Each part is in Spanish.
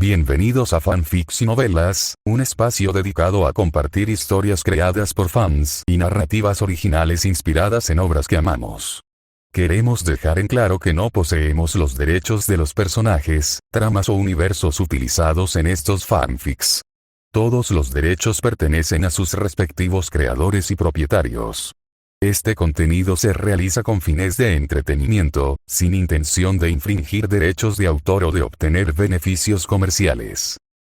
Bienvenidos a Fanfics y Novelas, un espacio dedicado a compartir historias creadas por fans y narrativas originales inspiradas en obras que amamos. Queremos dejar en claro que no poseemos los derechos de los personajes, tramas o universos utilizados en estos fanfics. Todos los derechos pertenecen a sus respectivos creadores y propietarios. Este contenido se realiza con fines de entretenimiento, sin intención de infringir derechos de autor o de obtener beneficios comerciales.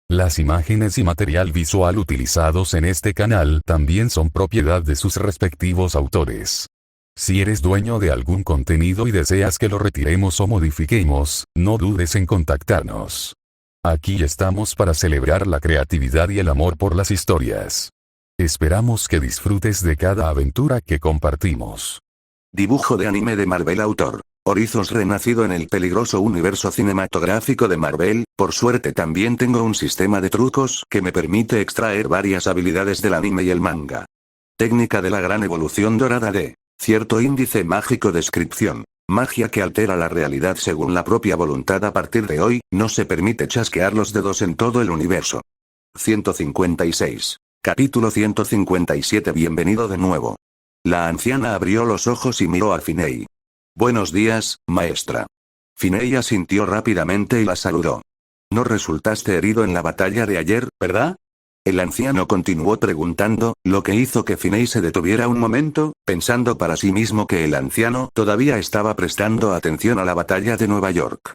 Las imágenes y material visual utilizados en este canal también son propiedad de sus respectivos autores. Si eres dueño de algún contenido y deseas que lo retiremos o modifiquemos, no dudes en contactarnos. Aquí estamos para celebrar la creatividad y el amor por las historias. Esperamos que disfrutes de cada aventura que compartimos. Dibujo de anime de Marvel. Autor: Orizos, renacido en el peligroso universo cinematográfico de Marvel. Por suerte también tengo un sistema de trucos que me permite extraer varias habilidades del anime y el manga. Técnica de la gran evolución dorada de cierto índice mágico. Descripción: magia que altera la realidad según la propia voluntad. A partir de hoy, no se permite chasquear los dedos en todo el universo. 156. Capítulo 157. Bienvenido de nuevo. La anciana abrió los ojos y miró a Finney. Buenos días, maestra. Finney asintió rápidamente y la saludó. No resultaste herido en la batalla de ayer, ¿verdad? El anciano continuó preguntando, lo que hizo que Finney se detuviera un momento, pensando para sí mismo que el anciano todavía estaba prestando atención a la batalla de Nueva York.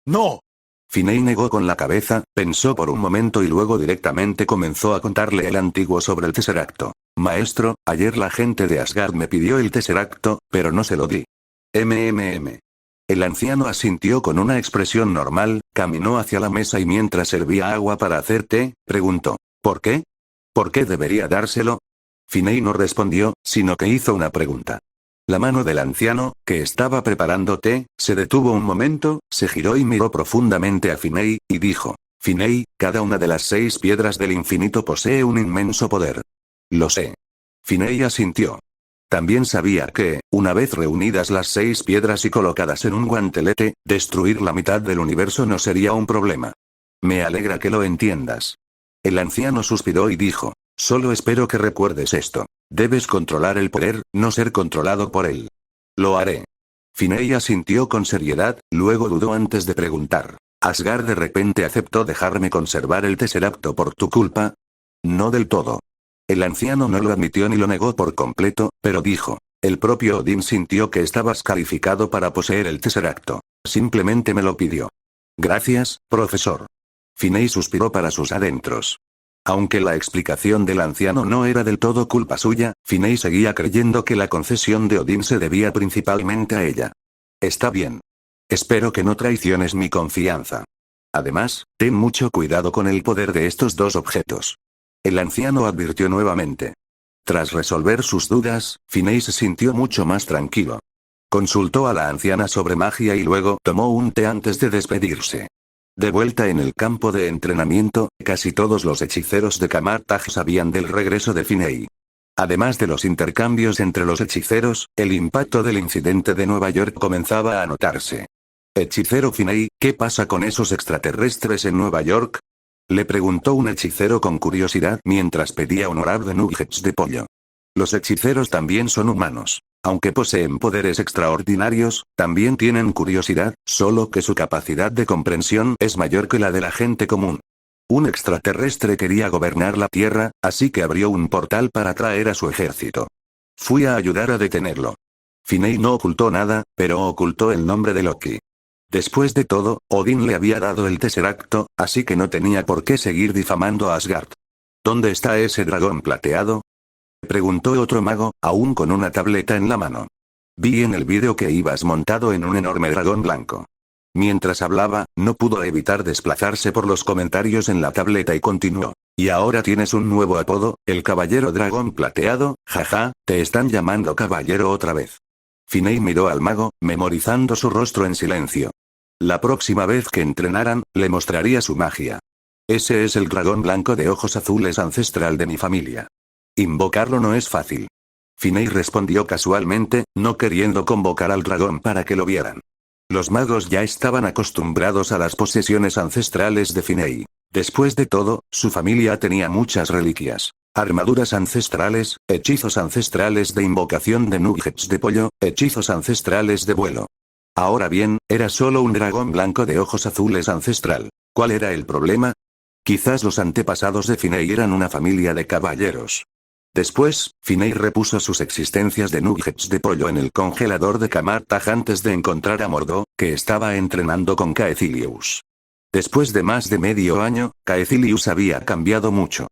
No. Finney negó con la cabeza, pensó por un momento y luego directamente comenzó a contarle el antiguo sobre el Tesseracto. Maestro, ayer la gente de Asgard me pidió el Tesseracto, pero no se lo di. El anciano asintió con una expresión normal, caminó hacia la mesa y mientras servía agua para hacer té, preguntó, ¿por qué? ¿Por qué debería dárselo? Finney no respondió, sino que hizo una pregunta. La mano del anciano, que estaba preparando té, se detuvo un momento, se giró y miró profundamente a Finney, y dijo, Finney, cada una de las 6 piedras del infinito posee un inmenso poder. Lo sé. Finney asintió. También sabía que, una vez reunidas las 6 piedras y colocadas en un guantelete, destruir la mitad del universo no sería un problema. Me alegra que lo entiendas. El anciano suspiró y dijo, solo espero que recuerdes esto. Debes controlar el poder, no ser controlado por él. Lo haré. Finney asintió con seriedad, luego dudó antes de preguntar. ¿Asgard de repente aceptó dejarme conservar el Tesseracto por tu culpa? No del todo. El anciano no lo admitió ni lo negó por completo, pero dijo. El propio Odín sintió que estabas calificado para poseer el Tesseracto. Simplemente me lo pidió. Gracias, profesor. Finney suspiró para sus adentros. Aunque la explicación del anciano no era del todo culpa suya, Finney seguía creyendo que la concesión de Odín se debía principalmente a ella. Está bien. Espero que no traiciones mi confianza. Además, ten mucho cuidado con el poder de estos 2 objetos. El anciano advirtió nuevamente. Tras resolver sus dudas, Finney se sintió mucho más tranquilo. Consultó a la anciana sobre magia y luego tomó un té antes de despedirse. De vuelta en el campo de entrenamiento, casi todos los hechiceros de Camartage sabían del regreso de Finney. Además de los intercambios entre los hechiceros, el impacto del incidente de Nueva York comenzaba a notarse. Hechicero Finney, ¿qué pasa con esos extraterrestres en Nueva York? Le preguntó un hechicero con curiosidad mientras pedía un orab de nuggets de pollo. Los hechiceros también son humanos. Aunque poseen poderes extraordinarios, también tienen curiosidad, solo que su capacidad de comprensión es mayor que la de la gente común. Un extraterrestre quería gobernar la Tierra, así que abrió un portal para traer a su ejército. Fui a ayudar a detenerlo. Finney no ocultó nada, pero ocultó el nombre de Loki. Después de todo, Odín le había dado el Tesseracto, así que no tenía por qué seguir difamando a Asgard. ¿Dónde está ese dragón plateado? Preguntó otro mago, aún con una tableta en la mano. Vi en el vídeo que ibas montado en un enorme dragón blanco. Mientras hablaba, no pudo evitar desplazarse por los comentarios en la tableta y continuó. Y ahora tienes un nuevo apodo, el Caballero Dragón Plateado, jaja, te están llamando caballero otra vez. Finney miró al mago, memorizando su rostro en silencio. La próxima vez que entrenaran, le mostraría su magia. Ese es el dragón blanco de ojos azules ancestral de mi familia. Invocarlo no es fácil. Finney respondió casualmente, no queriendo convocar al dragón para que lo vieran. Los magos ya estaban acostumbrados a las posesiones ancestrales de Finei. Después de todo, su familia tenía muchas reliquias. Armaduras ancestrales, hechizos ancestrales de invocación de nuggets de pollo, hechizos ancestrales de vuelo. Ahora bien, era solo un dragón blanco de ojos azules ancestral. ¿Cuál era el problema? Quizás los antepasados de Finei eran una familia de caballeros. Después, Finei repuso sus existencias de nuggets de pollo en el congelador de Camartaj antes de encontrar a Mordó, que estaba entrenando con Caecilius. Después de más de medio año, Caecilius había cambiado mucho.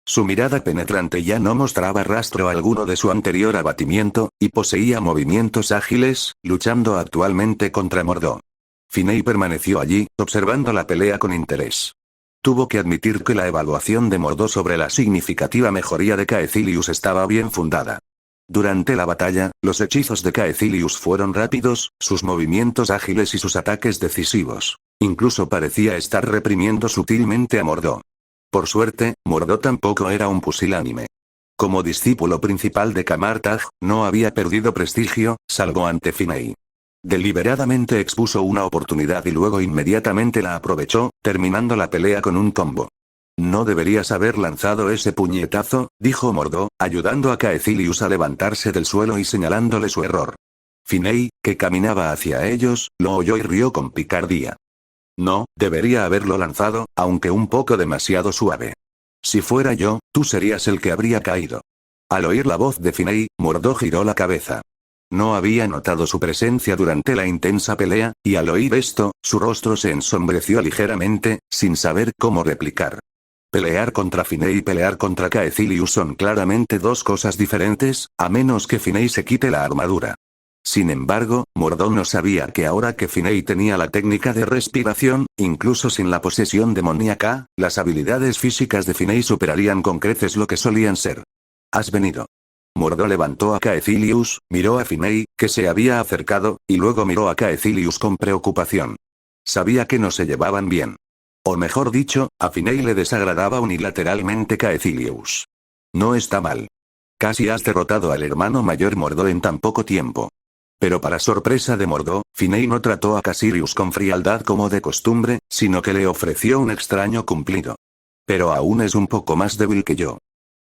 Su mirada penetrante ya no mostraba rastro alguno de su anterior abatimiento, y poseía movimientos ágiles, luchando actualmente contra Mordó. Finei permaneció allí, observando la pelea con interés. Tuvo que admitir que la evaluación de Mordó sobre la significativa mejoría de Caecilius estaba bien fundada. Durante la batalla, los hechizos de Caecilius fueron rápidos, sus movimientos ágiles y sus ataques decisivos. Incluso parecía estar reprimiendo sutilmente a Mordó. Por suerte, Mordó tampoco era un pusilánime. Como discípulo principal de Camartaj, no había perdido prestigio, salvo ante Finei. Deliberadamente expuso una oportunidad y luego inmediatamente la aprovechó, terminando la pelea con un combo. No deberías haber lanzado ese puñetazo, dijo Mordó, ayudando a Caecilius a levantarse del suelo y señalándole su error. Finei, que caminaba hacia ellos, lo oyó y rió con picardía. No, debería haberlo lanzado, aunque un poco demasiado suave. Si fuera yo, tú serías el que habría caído. Al oír la voz de Finei, Mordó giró la cabeza. No había notado su presencia durante la intensa pelea, y al oír esto, su rostro se ensombreció ligeramente, sin saber cómo replicar. Pelear contra Finei y pelear contra Caecilius son claramente dos cosas diferentes, a menos que Finei se quite la armadura. Sin embargo, Mordó no sabía que ahora que Finei tenía la técnica de respiración, incluso sin la posesión demoníaca, las habilidades físicas de Finei superarían con creces lo que solían ser. ¿Has venido? Mordó levantó a Caecilius, miró a Finei, que se había acercado, y luego miró a Caecilius con preocupación. Sabía que no se llevaban bien. O mejor dicho, a Finei le desagradaba unilateralmente Caecilius. No está mal. Casi has derrotado al hermano mayor Mordó en tan poco tiempo. Pero para sorpresa de Mordó, Finei no trató a Caecilius con frialdad como de costumbre, sino que le ofreció un extraño cumplido. Pero aún es un poco más débil que yo.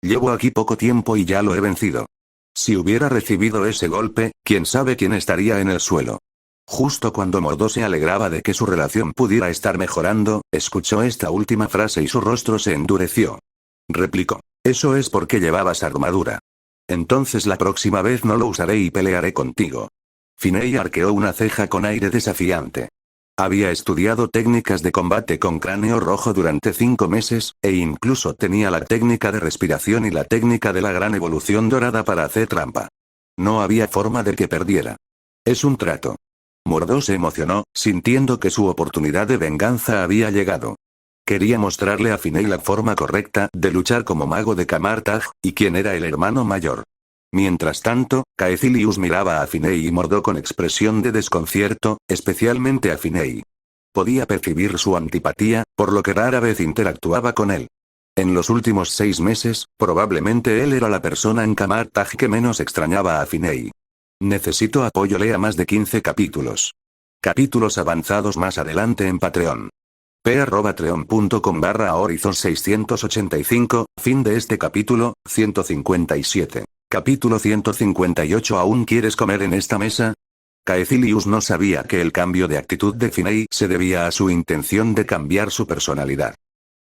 Llevo aquí poco tiempo y ya lo he vencido. Si hubiera recibido ese golpe, quién sabe quién estaría en el suelo. Justo cuando Mordó se alegraba de que su relación pudiera estar mejorando, escuchó esta última frase y su rostro se endureció. Replicó. Eso es porque llevabas armadura. Entonces la próxima vez no lo usaré y pelearé contigo. Finei arqueó una ceja con aire desafiante. Había estudiado técnicas de combate con cráneo rojo durante 5 meses, e incluso tenía la técnica de respiración y la técnica de la gran evolución dorada para hacer trampa. No había forma de que perdiera. Es un trato. Mordó se emocionó, sintiendo que su oportunidad de venganza había llegado. Quería mostrarle a Finei la forma correcta de luchar como mago de Camartaj, y quién era el hermano mayor. Mientras tanto, Caecilius miraba a Finei y Mordó con expresión de desconcierto, especialmente a Finei. Podía percibir su antipatía, por lo que rara vez interactuaba con él. En los últimos 6 meses, probablemente él era la persona en Camartaj que menos extrañaba a Finei. Necesito apoyo. Lea más de 15 capítulos. Capítulos avanzados más adelante en Patreon. p@patreon.com/horizon 685, fin de este capítulo, 157. Capítulo 158. ¿Aún quieres comer en esta mesa? Caecilius no sabía que el cambio de actitud de Finei se debía a su intención de cambiar su personalidad.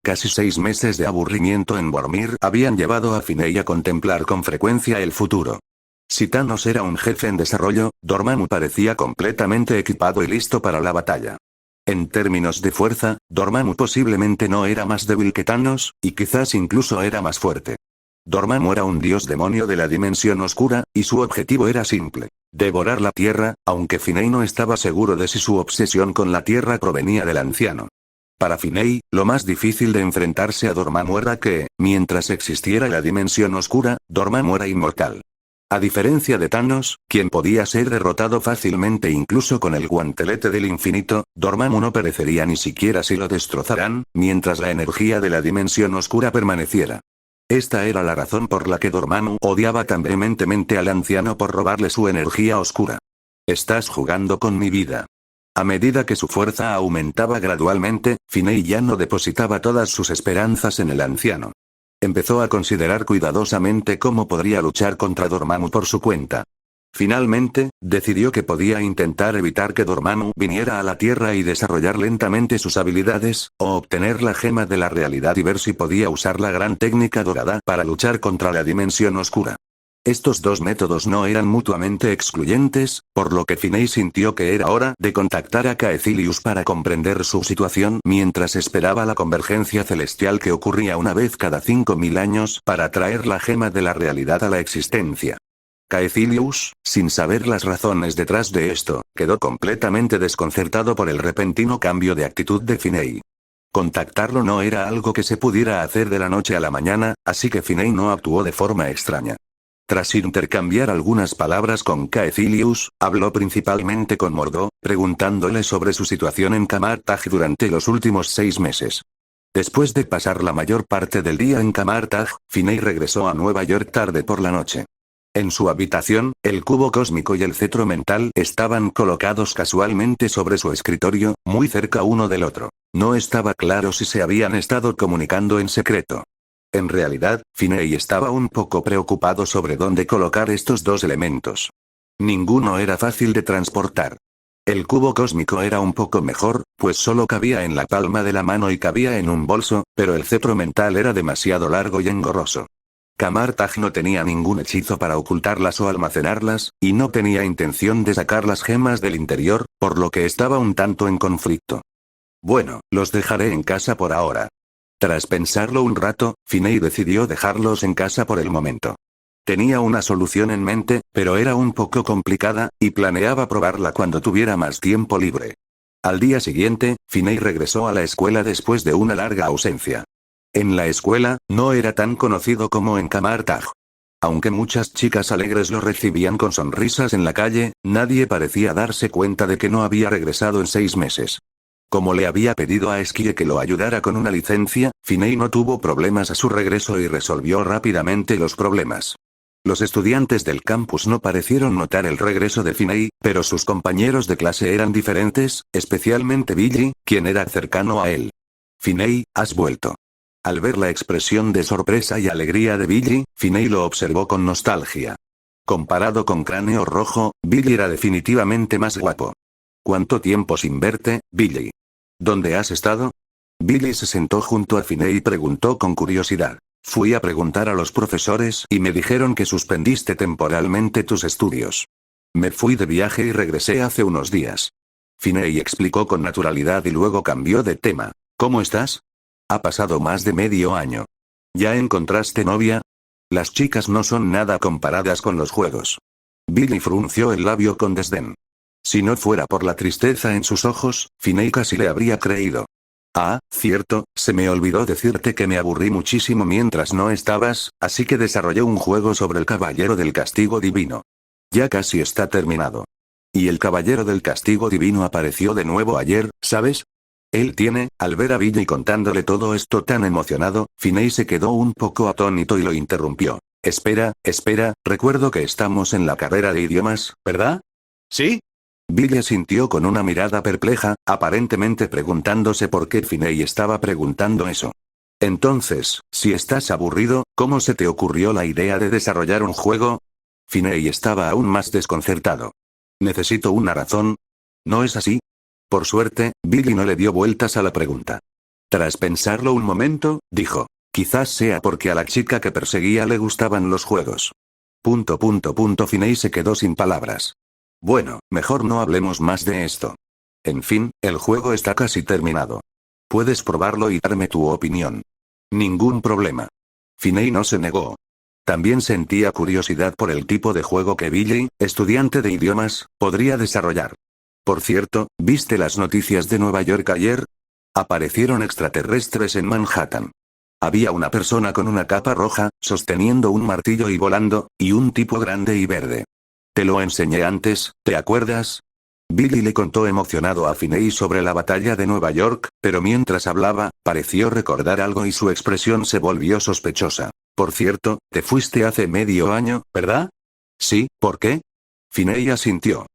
Casi 6 meses de aburrimiento en Bormir habían llevado a Finei a contemplar con frecuencia el futuro. Si Thanos era un jefe en desarrollo, Dormammu parecía completamente equipado y listo para la batalla. En términos de fuerza, Dormammu posiblemente no era más débil que Thanos, y quizás incluso era más fuerte. Dormammu era un dios demonio de la dimensión oscura, y su objetivo era simple: devorar la Tierra, aunque Finei no estaba seguro de si su obsesión con la Tierra provenía del anciano. Para Finei, lo más difícil de enfrentarse a Dormammu era que, mientras existiera la dimensión oscura, Dormammu era inmortal. A diferencia de Thanos, quien podía ser derrotado fácilmente incluso con el guantelete del infinito, Dormammu no perecería ni siquiera si lo destrozaran, mientras la energía de la dimensión oscura permaneciera. Esta era la razón por la que Dormammu odiaba tan vehementemente al anciano por robarle su energía oscura. Estás jugando con mi vida. A medida que su fuerza aumentaba gradualmente, Finney ya no depositaba todas sus esperanzas en el anciano. Empezó a considerar cuidadosamente cómo podría luchar contra Dormammu por su cuenta. Finalmente, decidió que podía intentar evitar que Dormammu viniera a la Tierra y desarrollar lentamente sus habilidades, o obtener la gema de la realidad y ver si podía usar la gran técnica dorada para luchar contra la dimensión oscura. Estos dos métodos no eran mutuamente excluyentes, por lo que Finney sintió que era hora de contactar a Caecilius para comprender su situación mientras esperaba la convergencia celestial que ocurría una vez cada 5000 años para traer la gema de la realidad a la existencia. Caecilius, sin saber las razones detrás de esto, quedó completamente desconcertado por el repentino cambio de actitud de Finney. Contactarlo no era algo que se pudiera hacer de la noche a la mañana, así que Finney no actuó de forma extraña. Tras intercambiar algunas palabras con Caecilius, habló principalmente con Mordo, preguntándole sobre su situación en Camartag durante los últimos 6 meses. Después de pasar la mayor parte del día en Camartag, Finney regresó a Nueva York tarde por la noche. En su habitación, el cubo cósmico y el cetro mental estaban colocados casualmente sobre su escritorio, muy cerca uno del otro. No estaba claro si se habían estado comunicando en secreto. En realidad, Finney estaba un poco preocupado sobre dónde colocar estos dos elementos. Ninguno era fácil de transportar. El cubo cósmico era un poco mejor, pues solo cabía en la palma de la mano y cabía en un bolso, pero el cetro mental era demasiado largo y engorroso. Camartag no tenía ningún hechizo para ocultarlas o almacenarlas, y no tenía intención de sacar las gemas del interior, por lo que estaba un tanto en conflicto. Bueno, los dejaré en casa por ahora. Tras pensarlo un rato, Finney decidió dejarlos en casa por el momento. Tenía una solución en mente, pero era un poco complicada, y planeaba probarla cuando tuviera más tiempo libre. Al día siguiente, Finney regresó a la escuela después de una larga ausencia. En la escuela, no era tan conocido como en Camartag. Aunque muchas chicas alegres lo recibían con sonrisas en la calle, nadie parecía darse cuenta de que no había regresado en 6 meses. Como le había pedido a Esquie que lo ayudara con una licencia, Finney no tuvo problemas a su regreso y resolvió rápidamente los problemas. Los estudiantes del campus no parecieron notar el regreso de Finney, pero sus compañeros de clase eran diferentes, especialmente Billy, quien era cercano a él. Finney, has vuelto. Al ver la expresión de sorpresa y alegría de Billy, Finney lo observó con nostalgia. Comparado con Cráneo Rojo, Billy era definitivamente más guapo. ¿Cuánto tiempo sin verte, Billy? ¿Dónde has estado? Billy se sentó junto a Finney y preguntó con curiosidad. Fui a preguntar a los profesores y me dijeron que suspendiste temporalmente tus estudios. Me fui de viaje y regresé hace unos días. Finney explicó con naturalidad y luego cambió de tema. ¿Cómo estás? Ha pasado más de medio año. ¿Ya encontraste novia? Las chicas no son nada comparadas con los juegos. Billy frunció el labio con desdén. Si no fuera por la tristeza en sus ojos, Finney casi le habría creído. Ah, cierto, se me olvidó decirte que me aburrí muchísimo mientras no estabas, así que desarrollé un juego sobre el Caballero del Castigo Divino. Ya casi está terminado. Y el Caballero del Castigo Divino apareció de nuevo ayer, ¿sabes? Él tiene, al ver a Billy contándole todo esto tan emocionado, Finney se quedó un poco atónito y lo interrumpió. Espera, recuerdo que estamos en la carrera de idiomas, ¿verdad? ¿Sí? Billy sintió con una mirada perpleja, aparentemente preguntándose por qué Finney estaba preguntando eso. Entonces, si estás aburrido, ¿cómo se te ocurrió la idea de desarrollar un juego? Finney estaba aún más desconcertado. ¿Necesito una razón? ¿No es así? Por suerte, Billy no le dio vueltas a la pregunta. Tras pensarlo un momento, dijo, quizás sea porque a la chica que perseguía le gustaban los juegos. Finney se quedó sin palabras. Bueno, mejor no hablemos más de esto. En fin, el juego está casi terminado. Puedes probarlo y darme tu opinión. Ningún problema. Finney no se negó. También sentía curiosidad por el tipo de juego que Billy, estudiante de idiomas, podría desarrollar. Por cierto, ¿viste las noticias de Nueva York ayer? Aparecieron extraterrestres en Manhattan. Había una persona con una capa roja, sosteniendo un martillo y volando, y un tipo grande y verde. Te lo enseñé antes, ¿te acuerdas? Billy le contó emocionado a Finney sobre la batalla de Nueva York, pero mientras hablaba, pareció recordar algo y su expresión se volvió sospechosa. Por cierto, te fuiste hace medio año, ¿verdad? Sí, ¿por qué? Finney asintió.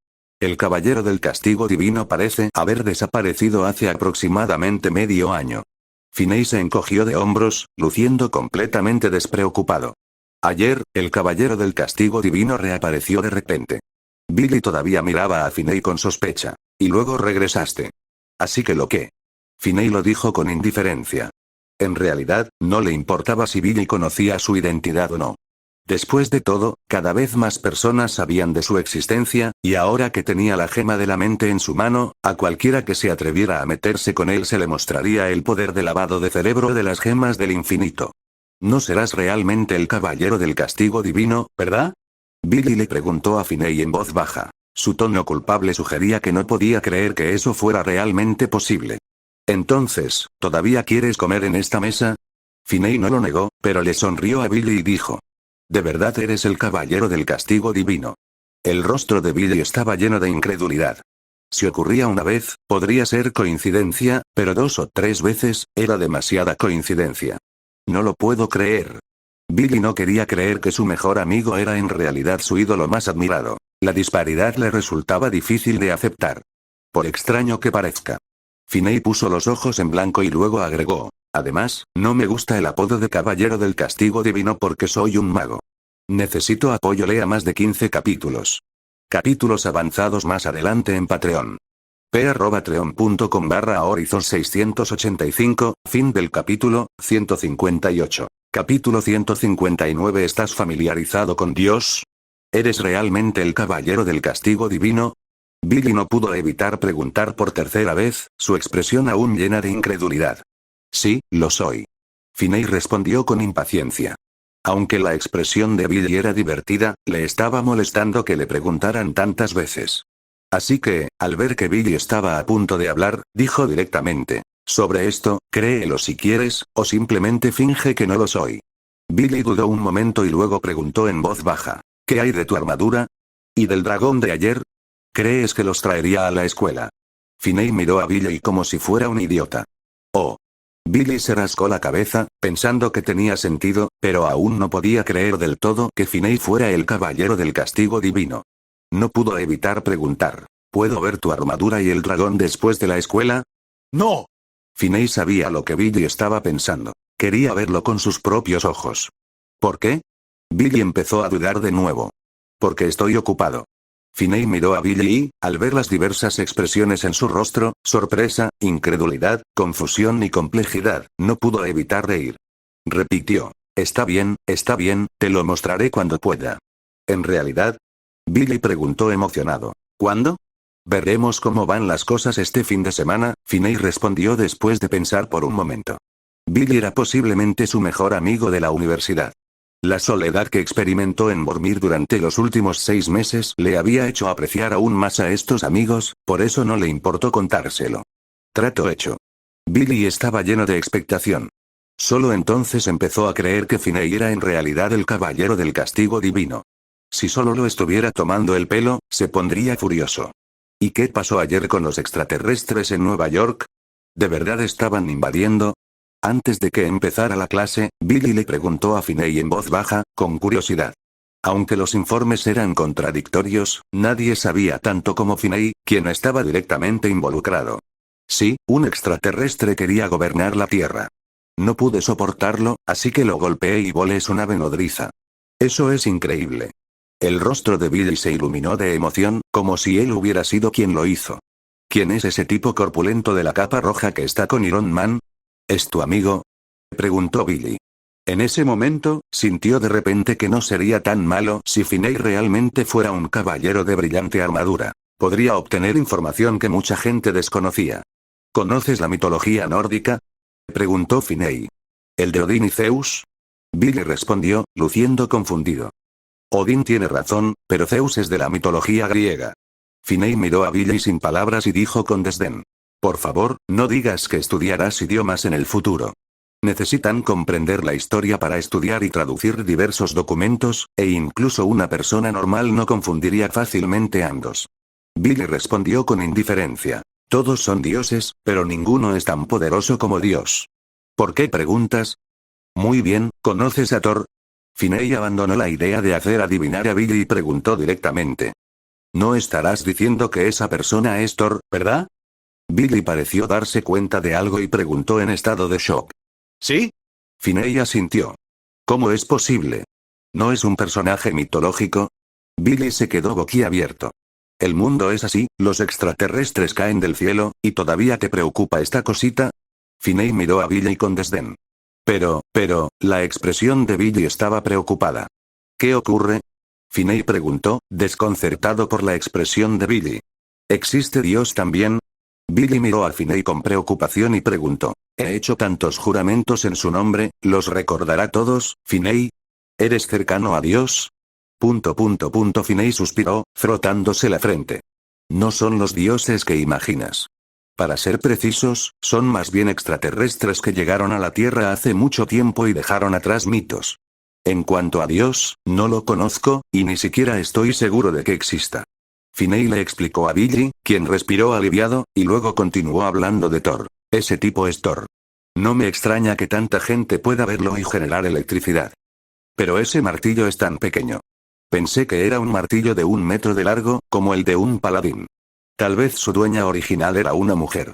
el Caballero del Castigo Divino parece haber desaparecido hace aproximadamente medio año. Finney se encogió de hombros, luciendo completamente despreocupado. Ayer, el Caballero del Castigo Divino reapareció de repente. Billy todavía miraba a Finney con sospecha. Y luego regresaste. Así que lo que. Finney lo dijo con indiferencia. En realidad, no le importaba si Billy conocía su identidad o no. Después de todo, cada vez más personas sabían de su existencia, y ahora que tenía la gema de la mente en su mano, a cualquiera que se atreviera a meterse con él se le mostraría el poder de lavado de cerebro de las gemas del infinito. No serás realmente el Caballero del Castigo Divino, ¿verdad? Billy le preguntó a Finney en voz baja. Su tono culpable sugería que no podía creer que eso fuera realmente posible. Entonces, ¿todavía quieres comer en esta mesa? Finney no lo negó, pero le sonrió a Billy y dijo. ¿De verdad eres el Caballero del Castigo Divino? El rostro de Billy estaba lleno de incredulidad. Si ocurría una vez, podría ser coincidencia, pero 2 o 3 veces, era demasiada coincidencia. No lo puedo creer. Billy no quería creer que su mejor amigo era en realidad su ídolo más admirado. La disparidad le resultaba difícil de aceptar. Por extraño que parezca. Finney puso los ojos en blanco y luego agregó. Además, no me gusta el apodo de Caballero del Castigo Divino porque soy un mago. Necesito apoyo. Lea más de 15 capítulos. Capítulos avanzados más adelante en Patreon. p@patreon.com/horizon 685, fin del capítulo 158. Capítulo 159. ¿Estás familiarizado con Dios? ¿Eres realmente el Caballero del Castigo Divino? Billy no pudo evitar preguntar por tercera vez, su expresión aún llena de incredulidad. Sí, lo soy. Finney respondió con impaciencia. Aunque la expresión de Billy era divertida, le estaba molestando que le preguntaran tantas veces. Así que, al ver que Billy estaba a punto de hablar, dijo directamente. Sobre esto, créelo si quieres, o simplemente finge que no lo soy. Billy dudó un momento y luego preguntó en voz baja. ¿Qué hay de tu armadura? ¿Y del dragón de ayer? ¿Crees que los traería a la escuela? Finney miró a Billy como si fuera un idiota. Oh. Billy se rascó la cabeza, pensando que tenía sentido, pero aún no podía creer del todo que Finney fuera el Caballero del Castigo Divino. No pudo evitar preguntar. ¿Puedo ver tu armadura y el dragón después de la escuela? ¡No! Finney sabía lo que Billy estaba pensando. Quería verlo con sus propios ojos. ¿Por qué? Billy empezó a dudar de nuevo. Porque estoy ocupado. Finney miró a Billy y, al ver las diversas expresiones en su rostro, sorpresa, incredulidad, confusión y complejidad, no pudo evitar reír. Repitió. Está bien, te lo mostraré cuando pueda. ¿En realidad? Billy preguntó emocionado. ¿Cuándo? Veremos cómo van las cosas este fin de semana, Finney respondió después de pensar por un momento. Billy era posiblemente su mejor amigo de la universidad. La soledad que experimentó en Vormir durante los últimos 6 meses le había hecho apreciar aún más a estos amigos, por eso no le importó contárselo. Trato hecho. Billy estaba lleno de expectación. Solo entonces empezó a creer que Finney era en realidad el Caballero del Castigo Divino. Si solo lo estuviera tomando el pelo, se pondría furioso. ¿Y qué pasó ayer con los extraterrestres en Nueva York? ¿De verdad estaban invadiendo? Antes de que empezara la clase, Billy le preguntó a Finney en voz baja, con curiosidad. Aunque los informes eran contradictorios, nadie sabía tanto como Finney, quien estaba directamente involucrado. Sí, un extraterrestre quería gobernar la Tierra. No pude soportarlo, así que lo golpeé y volé su nave nodriza. Eso es increíble. El rostro de Billy se iluminó de emoción, como si él hubiera sido quien lo hizo. ¿Quién es ese tipo corpulento de la capa roja que está con Iron Man? ¿Es tu amigo? Preguntó Billy. En ese momento, sintió de repente que no sería tan malo si Finney realmente fuera un caballero de brillante armadura. Podría obtener información que mucha gente desconocía. ¿Conoces la mitología nórdica? Preguntó Finney. ¿El de Odín y Zeus? Billy respondió, luciendo confundido. Odín tiene razón, pero Zeus es de la mitología griega. Finney miró a Billy sin palabras y dijo con desdén. Por favor, no digas que estudiarás idiomas en el futuro. Necesitan comprender la historia para estudiar y traducir diversos documentos, e incluso una persona normal no confundiría fácilmente ambos. Billy respondió con indiferencia. Todos son dioses, pero ninguno es tan poderoso como Dios. ¿Por qué preguntas? Muy bien, ¿conoces a Thor? Finney abandonó la idea de hacer adivinar a Billy y preguntó directamente. No estarás diciendo que esa persona es Thor, ¿verdad? Billy pareció darse cuenta de algo y preguntó en estado de shock. ¿Sí? Finney asintió. ¿Cómo es posible? ¿No es un personaje mitológico? Billy se quedó boquiabierto. El mundo es así, los extraterrestres caen del cielo, ¿y todavía te preocupa esta cosita? Finney miró a Billy con desdén. Pero, la expresión de Billy estaba preocupada. ¿Qué ocurre? Finney preguntó, desconcertado por la expresión de Billy. ¿Existe Dios también? Billy miró a Finney con preocupación y preguntó. He hecho tantos juramentos en su nombre, ¿los recordará todos, Finney? ¿Eres cercano a Dios? Finney suspiró, frotándose la frente. No son los dioses que imaginas. Para ser precisos, son más bien extraterrestres que llegaron a la Tierra hace mucho tiempo y dejaron atrás mitos. En cuanto a Dios, no lo conozco, y ni siquiera estoy seguro de que exista. Finney le explicó a Billy, quien respiró aliviado, y luego continuó hablando de Thor. Ese tipo es Thor. No me extraña que tanta gente pueda verlo y generar electricidad. Pero ese martillo es tan pequeño. Pensé que era un martillo de 1 metro de largo, como el de un paladín. Tal vez su dueña original era una mujer.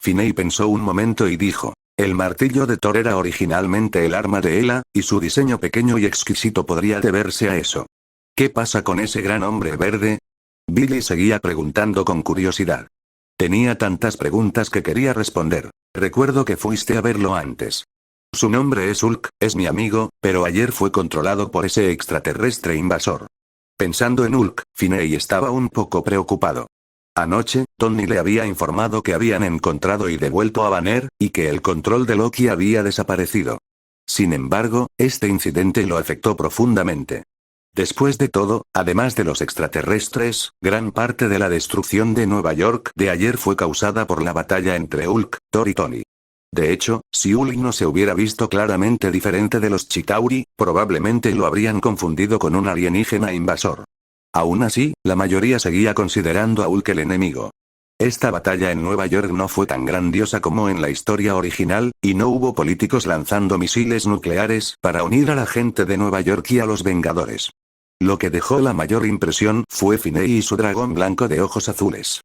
Finney pensó un momento y dijo. El martillo de Thor era originalmente el arma de Hela, y su diseño pequeño y exquisito podría deberse a eso. ¿Qué pasa con ese gran hombre verde? Billy seguía preguntando con curiosidad. Tenía tantas preguntas que quería responder. Recuerdo que fuiste a verlo antes. Su nombre es Hulk, es mi amigo, pero ayer fue controlado por ese extraterrestre invasor. Pensando en Hulk, Finney estaba un poco preocupado. Anoche, Tony le había informado que habían encontrado y devuelto a Banner, y que el control de Loki había desaparecido. Sin embargo, este incidente lo afectó profundamente. Después de todo, además de los extraterrestres, gran parte de la destrucción de Nueva York de ayer fue causada por la batalla entre Hulk, Thor y Tony. De hecho, si Hulk no se hubiera visto claramente diferente de los Chitauri, probablemente lo habrían confundido con un alienígena invasor. Aún así, la mayoría seguía considerando a Hulk el enemigo. Esta batalla en Nueva York no fue tan grandiosa como en la historia original, y no hubo políticos lanzando misiles nucleares para unir a la gente de Nueva York y a los Vengadores. Lo que dejó la mayor impresión fue Finney y su dragón blanco de ojos azules.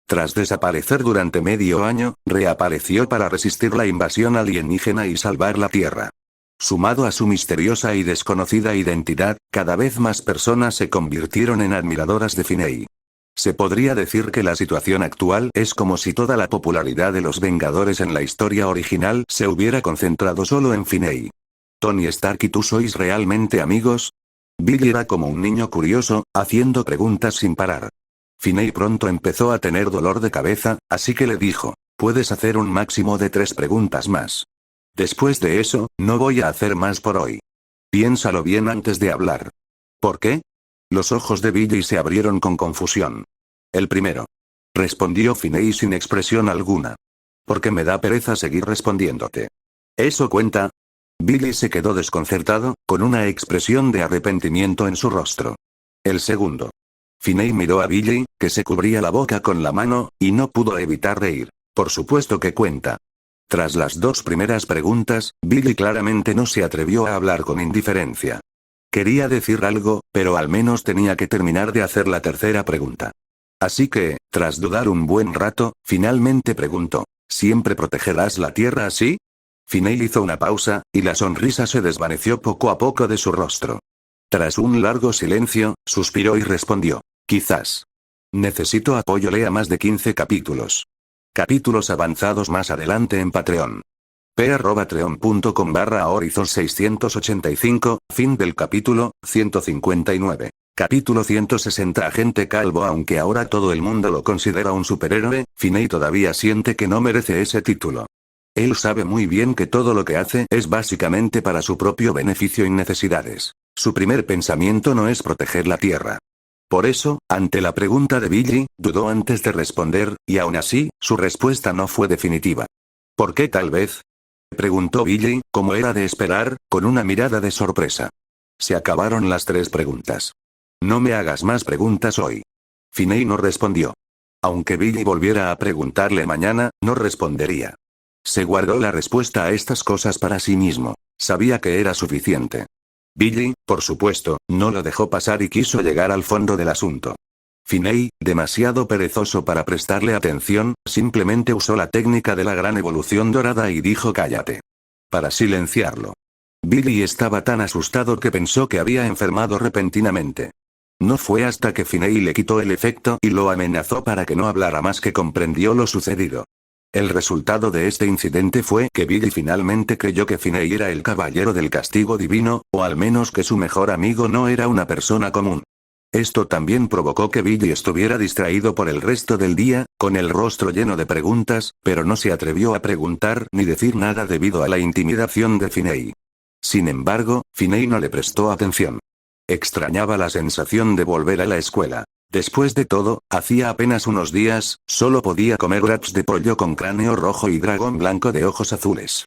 Tras desaparecer durante medio año, reapareció para resistir la invasión alienígena y salvar la Tierra. Sumado a su misteriosa y desconocida identidad, cada vez más personas se convirtieron en admiradoras de Finney. Se podría decir que la situación actual es como si toda la popularidad de los Vengadores en la historia original se hubiera concentrado solo en Finney. ¿Tony Stark y tú sois realmente amigos? Billy era como un niño curioso, haciendo preguntas sin parar. Finney pronto empezó a tener dolor de cabeza, así que le dijo, puedes hacer un máximo de 3 preguntas más. Después de eso, no voy a hacer más por hoy. Piénsalo bien antes de hablar. ¿Por qué? Los ojos de Billy se abrieron con confusión. El primero. Respondió Finney sin expresión alguna. Porque me da pereza seguir respondiéndote. ¿Eso cuenta? Billy se quedó desconcertado, con una expresión de arrepentimiento en su rostro. El segundo. Finney miró a Billy, que se cubría la boca con la mano, y no pudo evitar reír. Por supuesto que cuenta. Tras las 2 primeras preguntas, Billy claramente no se atrevió a hablar con indiferencia. Quería decir algo, pero al menos tenía que terminar de hacer la tercera pregunta. Así que, tras dudar un buen rato, finalmente preguntó, ¿siempre protegerás la Tierra así? Finney hizo una pausa, y la sonrisa se desvaneció poco a poco de su rostro. Tras un largo silencio, suspiró y respondió, quizás. Necesito apoyo, lea más de 15 capítulos. Capítulos avanzados más adelante en Patreon. p@patreon.com/horizon685, fin del capítulo, 159. Capítulo 160. Agente Calvo. Aunque ahora todo el mundo lo considera un superhéroe, Finney todavía siente que no merece ese título. Él sabe muy bien que todo lo que hace es básicamente para su propio beneficio y necesidades. Su primer pensamiento no es proteger la Tierra. Por eso, ante la pregunta de Billy, dudó antes de responder, y aún así, su respuesta no fue definitiva. ¿Por qué tal vez? Preguntó Billy, como era de esperar, con una mirada de sorpresa. Se acabaron las 3 preguntas. No me hagas más preguntas hoy. Finney no respondió. Aunque Billy volviera a preguntarle mañana, no respondería. Se guardó la respuesta a estas cosas para sí mismo. Sabía que era suficiente. Billy, por supuesto, no lo dejó pasar y quiso llegar al fondo del asunto. Finei, demasiado perezoso para prestarle atención, simplemente usó la técnica de la gran evolución dorada y dijo cállate. Para silenciarlo. Billy estaba tan asustado que pensó que había enfermado repentinamente. No fue hasta que Finei le quitó el efecto y lo amenazó para que no hablara más que comprendió lo sucedido. El resultado de este incidente fue que Billy finalmente creyó que Finei era el caballero del castigo divino, o al menos que su mejor amigo no era una persona común. Esto también provocó que Billy estuviera distraído por el resto del día, con el rostro lleno de preguntas, pero no se atrevió a preguntar ni decir nada debido a la intimidación de Finei. Sin embargo, Finei no le prestó atención. Extrañaba la sensación de volver a la escuela. Después de todo, hacía apenas unos días, solo podía comer wraps de pollo con cráneo rojo y dragón blanco de ojos azules.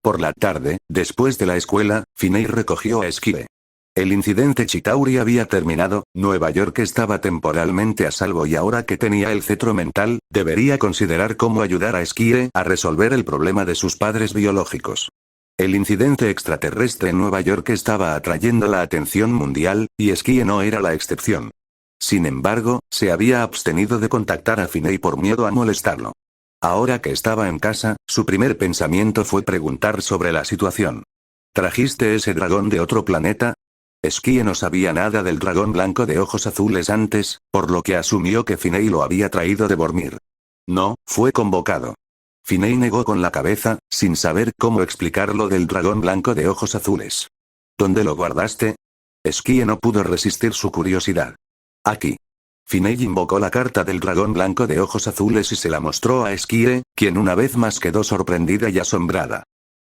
Por la tarde, después de la escuela, Finei recogió a Esquire. El incidente Chitauri había terminado, Nueva York estaba temporalmente a salvo y ahora que tenía el cetro mental, debería considerar cómo ayudar a Esquire a resolver el problema de sus padres biológicos. El incidente extraterrestre en Nueva York estaba atrayendo la atención mundial, y Esquire no era la excepción. Sin embargo, se había abstenido de contactar a Finei por miedo a molestarlo. Ahora que estaba en casa, su primer pensamiento fue preguntar sobre la situación. ¿Trajiste ese dragón de otro planeta? Esquire no sabía nada del dragón blanco de ojos azules antes, por lo que asumió que Finei lo había traído de Vormir. No, fue convocado. Finei negó con la cabeza, sin saber cómo explicar lo del dragón blanco de ojos azules. ¿Dónde lo guardaste? Esquire no pudo resistir su curiosidad. Aquí. Finei invocó la carta del dragón blanco de ojos azules y se la mostró a Esquire, quien una vez más quedó sorprendida y asombrada.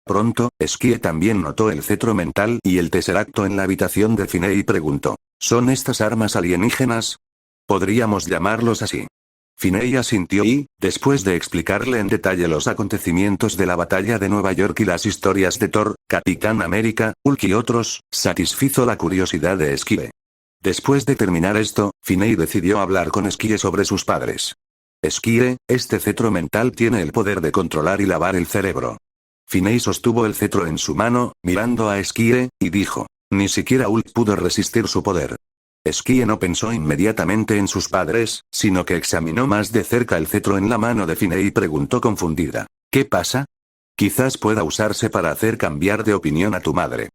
Pronto, Esquire también notó el cetro mental y el tesseracto en la habitación de Finei y preguntó, ¿son estas armas alienígenas? Podríamos llamarlos así. Finei asintió y, después de explicarle en detalle los acontecimientos de la batalla de Nueva York y las historias de Thor, Capitán América, Hulk y otros, satisfizo la curiosidad de Esquire. Después de terminar esto, Finei decidió hablar con Esquire sobre sus padres. Esquire, este cetro mental tiene el poder de controlar y lavar el cerebro. Finei sostuvo el cetro en su mano, mirando a Esquire, y dijo, ni siquiera Hulk pudo resistir su poder. Esquire no pensó inmediatamente en sus padres, sino que examinó más de cerca el cetro en la mano de Finei y preguntó confundida, ¿qué pasa? Quizás pueda usarse para hacer cambiar de opinión a tu madre.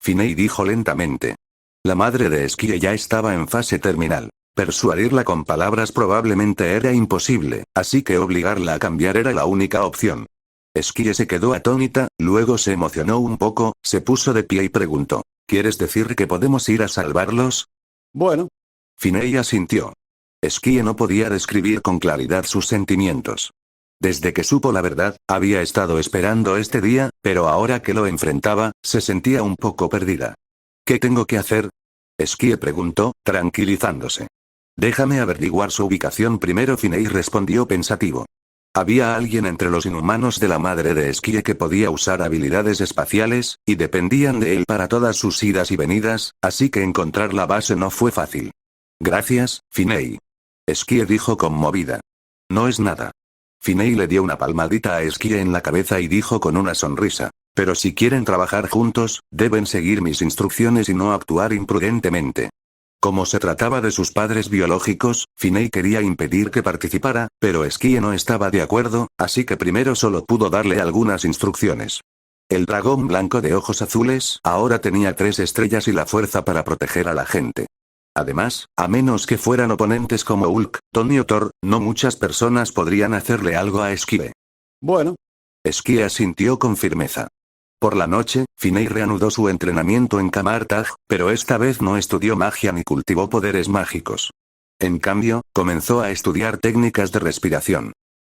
Finei dijo lentamente. La madre de Esquire ya estaba en fase terminal. Persuadirla con palabras probablemente era imposible, así que obligarla a cambiar era la única opción. Esquire se quedó atónita, luego se emocionó un poco, se puso de pie y preguntó, ¿quieres decir que podemos ir a salvarlos? Bueno. Finei asintió. Esquire no podía describir con claridad sus sentimientos. Desde que supo la verdad, había estado esperando este día, pero ahora que lo enfrentaba, se sentía un poco perdida. ¿Qué tengo que hacer? Esquire preguntó, tranquilizándose. Déjame averiguar su ubicación primero. Finei respondió pensativo. Había alguien entre los inhumanos de la madre de Esquire que podía usar habilidades espaciales, y dependían de él para todas sus idas y venidas, así que encontrar la base no fue fácil. Gracias, Finei. Esquire dijo conmovida. No es nada. Finei le dio una palmadita a Esquire en la cabeza y dijo con una sonrisa. Pero si quieren trabajar juntos, deben seguir mis instrucciones y no actuar imprudentemente. Como se trataba de sus padres biológicos, Finei quería impedir que participara, pero Esquire no estaba de acuerdo, así que primero solo pudo darle algunas instrucciones. El dragón blanco de ojos azules ahora tenía 3 estrellas y la fuerza para proteger a la gente. Además, a menos que fueran oponentes como Hulk, Tony o Thor, no muchas personas podrían hacerle algo a Esquire. Bueno. Esquire asintió con firmeza. Por la noche, Finei reanudó su entrenamiento en Kamartaj, pero esta vez no estudió magia ni cultivó poderes mágicos. En cambio, comenzó a estudiar técnicas de respiración.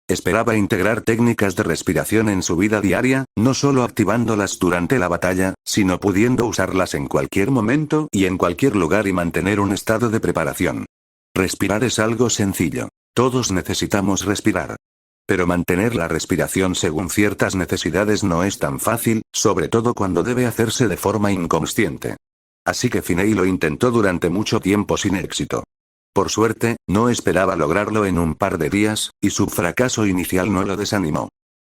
Esperaba integrar técnicas de respiración en su vida diaria, no solo activándolas durante la batalla, sino pudiendo usarlas en cualquier momento y en cualquier lugar y mantener un estado de preparación. Respirar es algo sencillo. Todos necesitamos respirar. Pero mantener la respiración según ciertas necesidades no es tan fácil, sobre todo cuando debe hacerse de forma inconsciente. Así que Finei lo intentó durante mucho tiempo sin éxito. Por suerte, no esperaba lograrlo en un par de días, y su fracaso inicial no lo desanimó.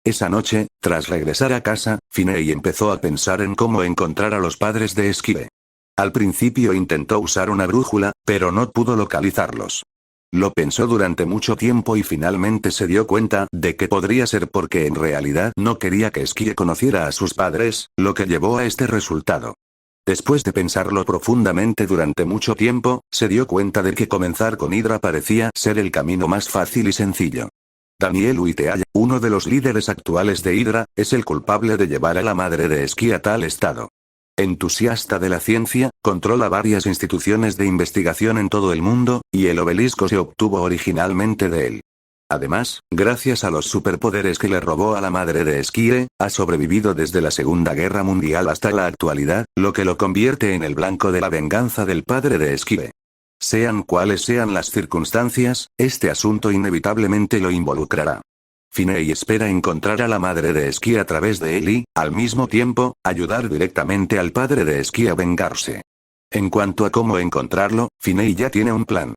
Esa noche, tras regresar a casa, Finei empezó a pensar en cómo encontrar a los padres de Esquire. Al principio intentó usar una brújula, pero no pudo localizarlos. Lo pensó durante mucho tiempo y finalmente se dio cuenta de que podría ser porque en realidad no quería que Skie conociera a sus padres, lo que llevó a este resultado. Después de pensarlo profundamente durante mucho tiempo, se dio cuenta de que comenzar con Hydra parecía ser el camino más fácil y sencillo. Daniel Whiteaya, uno de los líderes actuales de Hydra, es el culpable de llevar a la madre de Skie a tal estado. Entusiasta de la ciencia, controla varias instituciones de investigación en todo el mundo, y el obelisco se obtuvo originalmente de él. Además, gracias a los superpoderes que le robó a la madre de Skie, ha sobrevivido desde la Segunda Guerra Mundial hasta la actualidad, lo que lo convierte en el blanco de la venganza del padre de Skie. Sean cuales sean las circunstancias, este asunto inevitablemente lo involucrará. Finney espera encontrar a la madre de Skie a través de él y, al mismo tiempo, ayudar directamente al padre de Skie a vengarse. En cuanto a cómo encontrarlo, Finney ya tiene un plan.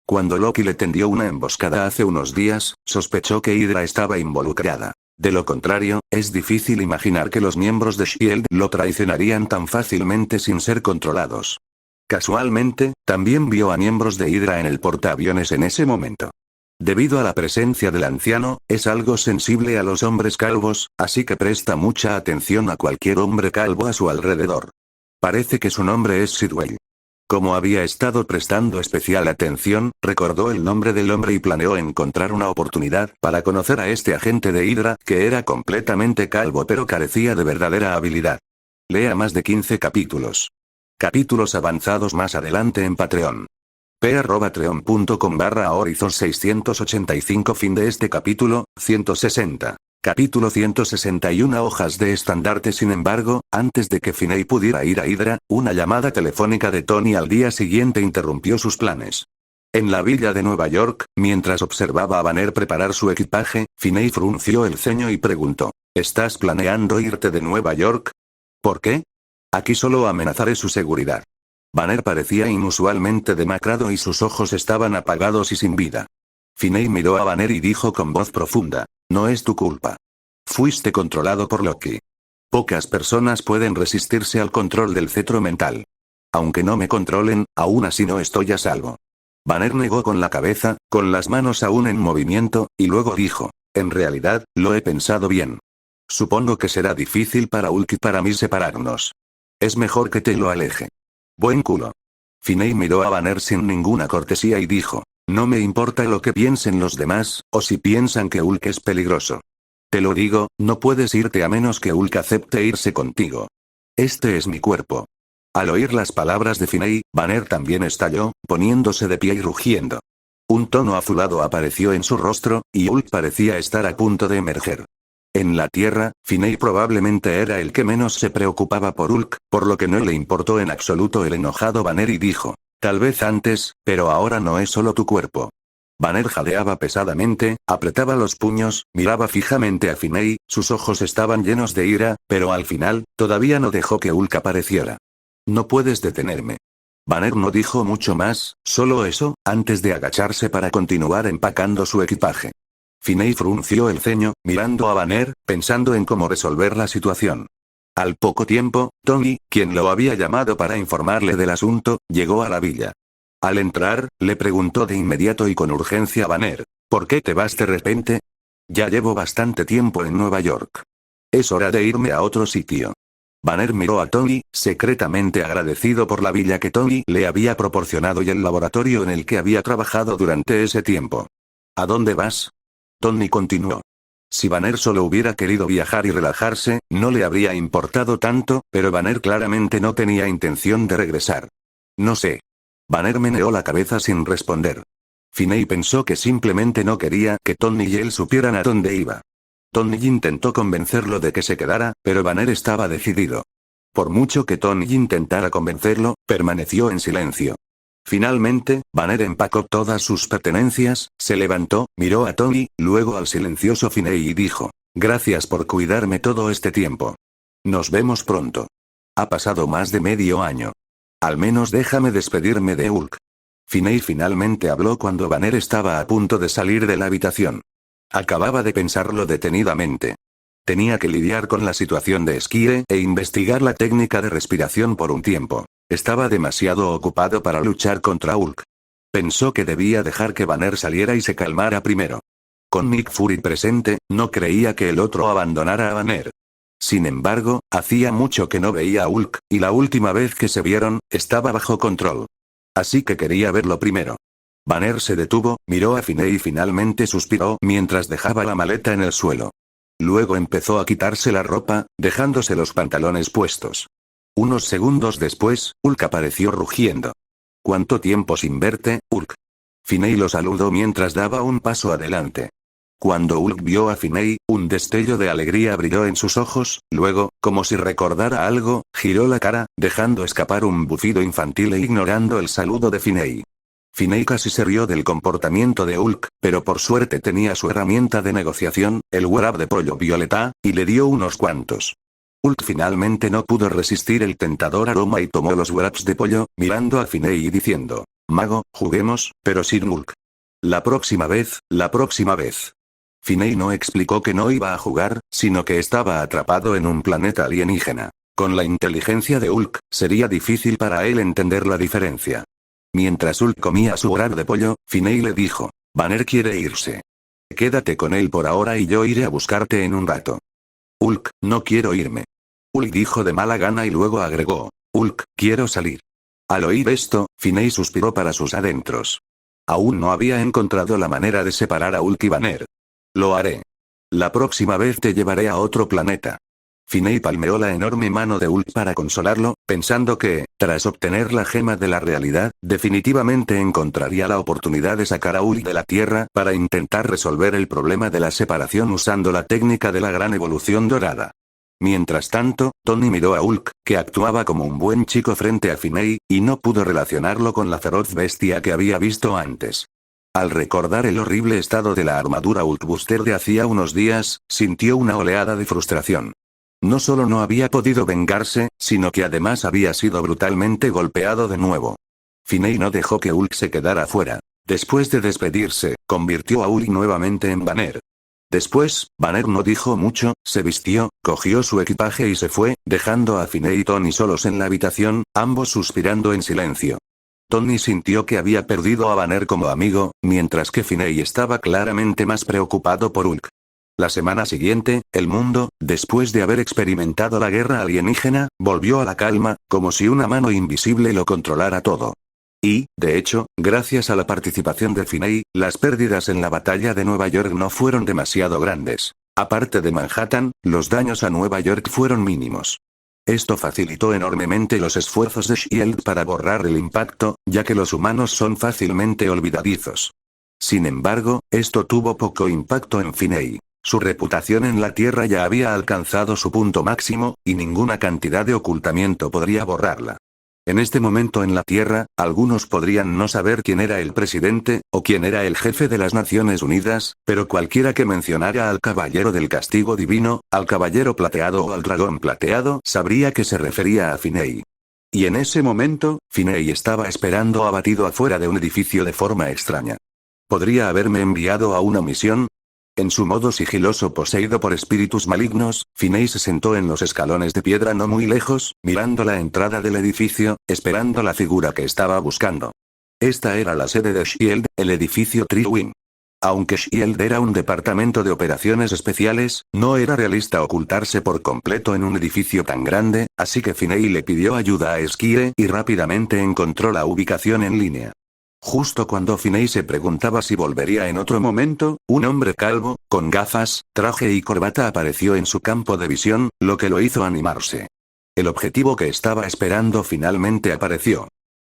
Cuando Loki le tendió una emboscada hace unos días, sospechó que Hydra estaba involucrada. De lo contrario, es difícil imaginar que los miembros de S.H.I.E.L.D. lo traicionarían tan fácilmente sin ser controlados. Casualmente, también vio a miembros de Hydra en el portaaviones en ese momento. Debido a la presencia del anciano, es algo sensible a los hombres calvos, así que presta mucha atención a cualquier hombre calvo a su alrededor. Parece que su nombre es Sidwell. Como había estado prestando especial atención, recordó el nombre del hombre y planeó encontrar una oportunidad para conocer a este agente de Hydra, que era completamente calvo pero carecía de verdadera habilidad. Lea más de 15 capítulos. Capítulos avanzados más adelante en Patreon. p@patreon.com/horizon 685. Fin de este capítulo, 160. Capítulo 161. Hojas de estandarte. Sin embargo, antes de que Finney pudiera ir a Hydra, una llamada telefónica de Tony al día siguiente interrumpió sus planes. En la villa de Nueva York, mientras observaba a Banner preparar su equipaje, Finney frunció el ceño y preguntó: ¿Estás planeando irte de Nueva York? ¿Por qué? Aquí solo amenazaré su seguridad. Banner parecía inusualmente demacrado y sus ojos estaban apagados y sin vida. Finney miró a Banner y dijo con voz profunda: no es tu culpa. Fuiste controlado por Loki. Pocas personas pueden resistirse al control del cetro mental. Aunque no me controlen, aún así no estoy a salvo. Banner negó con la cabeza, con las manos aún en movimiento, y luego dijo: en realidad, lo he pensado bien. Supongo que será difícil para Hulk y para mí separarnos. Es mejor que te lo aleje. Buen culo. Finney miró a Banner sin ninguna cortesía y dijo: no me importa lo que piensen los demás, o si piensan que Hulk es peligroso. Te lo digo, no puedes irte a menos que Hulk acepte irse contigo. Este es mi cuerpo. Al oír las palabras de Finney, Banner también estalló, poniéndose de pie y rugiendo. Un tono azulado apareció en su rostro, y Hulk parecía estar a punto de emerger. En la Tierra, Finney probablemente era el que menos se preocupaba por Hulk, por lo que no le importó en absoluto el enojado Banner y dijo: tal vez antes, pero ahora no es solo tu cuerpo. Banner jadeaba pesadamente, apretaba los puños, miraba fijamente a Finney, sus ojos estaban llenos de ira, pero al final, todavía no dejó que Hulk apareciera. No puedes detenerme. Banner no dijo mucho más, solo eso, antes de agacharse para continuar empacando su equipaje. Finney frunció el ceño, mirando a Banner, pensando en cómo resolver la situación. Al poco tiempo, Tony, quien lo había llamado para informarle del asunto, llegó a la villa. Al entrar, le preguntó de inmediato y con urgencia a Banner: ¿por qué te vas de repente? Ya llevo bastante tiempo en Nueva York. Es hora de irme a otro sitio. Banner miró a Tony, secretamente agradecido por la villa que Tony le había proporcionado y el laboratorio en el que había trabajado durante ese tiempo. ¿A dónde vas? Tony continuó. Si Banner solo hubiera querido viajar y relajarse, no le habría importado tanto, pero Banner claramente no tenía intención de regresar. No sé. Banner meneó la cabeza sin responder. Finney pensó que simplemente no quería que Tony y él supieran a dónde iba. Tony intentó convencerlo de que se quedara, pero Banner estaba decidido. Por mucho que Tony intentara convencerlo, permaneció en silencio. Finalmente, Banner empacó todas sus pertenencias, se levantó, miró a Tony, luego al silencioso Finney y dijo: gracias por cuidarme todo este tiempo. Nos vemos pronto. Ha pasado más de medio año. Al menos déjame despedirme de Hulk. Finney finalmente habló cuando Banner estaba a punto de salir de la habitación. Acababa de pensarlo detenidamente. Tenía que lidiar con la situación de Skie e investigar la técnica de respiración por un tiempo. Estaba demasiado ocupado para luchar contra Hulk. Pensó que debía dejar que Banner saliera y se calmara primero. Con Nick Fury presente, no creía que el otro abandonara a Banner. Sin embargo, hacía mucho que no veía a Hulk, y la última vez que se vieron, estaba bajo control. Así que quería verlo primero. Banner se detuvo, miró a Finney y finalmente suspiró mientras dejaba la maleta en el suelo. Luego empezó a quitarse la ropa, dejándose los pantalones puestos. Unos segundos después, Hulk apareció rugiendo. ¿Cuánto tiempo sin verte, Hulk? Finney lo saludó mientras daba un paso adelante. Cuando Hulk vio a Finney, un destello de alegría brilló en sus ojos, luego, como si recordara algo, giró la cara, dejando escapar un bufido infantil e ignorando el saludo de Finney. Finney casi se rió del comportamiento de Hulk, pero por suerte tenía su herramienta de negociación, el wrap de pollo violeta, y le dio unos cuantos. Hulk finalmente no pudo resistir el tentador aroma y tomó los wraps de pollo, mirando a Finney y diciendo: «Mago, juguemos, pero sin Hulk. La próxima vez, la próxima vez». Finney no explicó que no iba a jugar, sino que estaba atrapado en un planeta alienígena. Con la inteligencia de Hulk, sería difícil para él entender la diferencia. Mientras Hulk comía su wrap de pollo, Finney le dijo: «Banner quiere irse. Quédate con él por ahora y yo iré a buscarte en un rato». «Hulk, no quiero irme». Hulk dijo de mala gana y luego agregó: «Hulk, quiero salir». Al oír esto, Finney suspiró para sus adentros. Aún no había encontrado la manera de separar a Hulk y Banner. «Lo haré. La próxima vez te llevaré a otro planeta». Finney palmeó la enorme mano de Hulk para consolarlo, pensando que, tras obtener la gema de la realidad, definitivamente encontraría la oportunidad de sacar a Hulk de la Tierra para intentar resolver el problema de la separación usando la técnica de la gran evolución dorada. Mientras tanto, Tony miró a Hulk, que actuaba como un buen chico frente a Finney, y no pudo relacionarlo con la feroz bestia que había visto antes. Al recordar el horrible estado de la armadura Hulkbuster de hacía unos días, sintió una oleada de frustración. No solo no había podido vengarse, sino que además había sido brutalmente golpeado de nuevo. Finney no dejó que Hulk se quedara fuera. Después de despedirse, convirtió a Hulk nuevamente en Banner. Después, Banner no dijo mucho, se vistió, cogió su equipaje y se fue, dejando a Finney y Tony solos en la habitación, ambos suspirando en silencio. Tony sintió que había perdido a Banner como amigo, mientras que Finney estaba claramente más preocupado por Hulk. La semana siguiente, el mundo, después de haber experimentado la guerra alienígena, volvió a la calma, como si una mano invisible lo controlara todo. Y, de hecho, gracias a la participación de Finney, las pérdidas en la batalla de Nueva York no fueron demasiado grandes. Aparte de Manhattan, los daños a Nueva York fueron mínimos. Esto facilitó enormemente los esfuerzos de S.H.I.E.L.D. para borrar el impacto, ya que los humanos son fácilmente olvidadizos. Sin embargo, esto tuvo poco impacto en Finney. Su reputación en la Tierra ya había alcanzado su punto máximo, y ninguna cantidad de ocultamiento podría borrarla. En este momento en la Tierra, algunos podrían no saber quién era el presidente, o quién era el jefe de las Naciones Unidas, pero cualquiera que mencionara al Caballero del Castigo Divino, al Caballero Plateado o al Dragón Plateado, sabría que se refería a Finney. Y en ese momento, Finney estaba esperando abatido afuera de un edificio de forma extraña. ¿Podría haberme enviado a una misión? En su modo sigiloso poseído por espíritus malignos, Finney se sentó en los escalones de piedra no muy lejos, mirando la entrada del edificio, esperando la figura que estaba buscando. Esta era la sede de S.H.I.E.L.D., el edificio Tri-Wing. Aunque S.H.I.E.L.D. era un departamento de operaciones especiales, no era realista ocultarse por completo en un edificio tan grande, así que Finney le pidió ayuda a Esquire y rápidamente encontró la ubicación en línea. Justo cuando Finney se preguntaba si volvería en otro momento, un hombre calvo, con gafas, traje y corbata apareció en su campo de visión, lo que lo hizo animarse. El objetivo que estaba esperando finalmente apareció.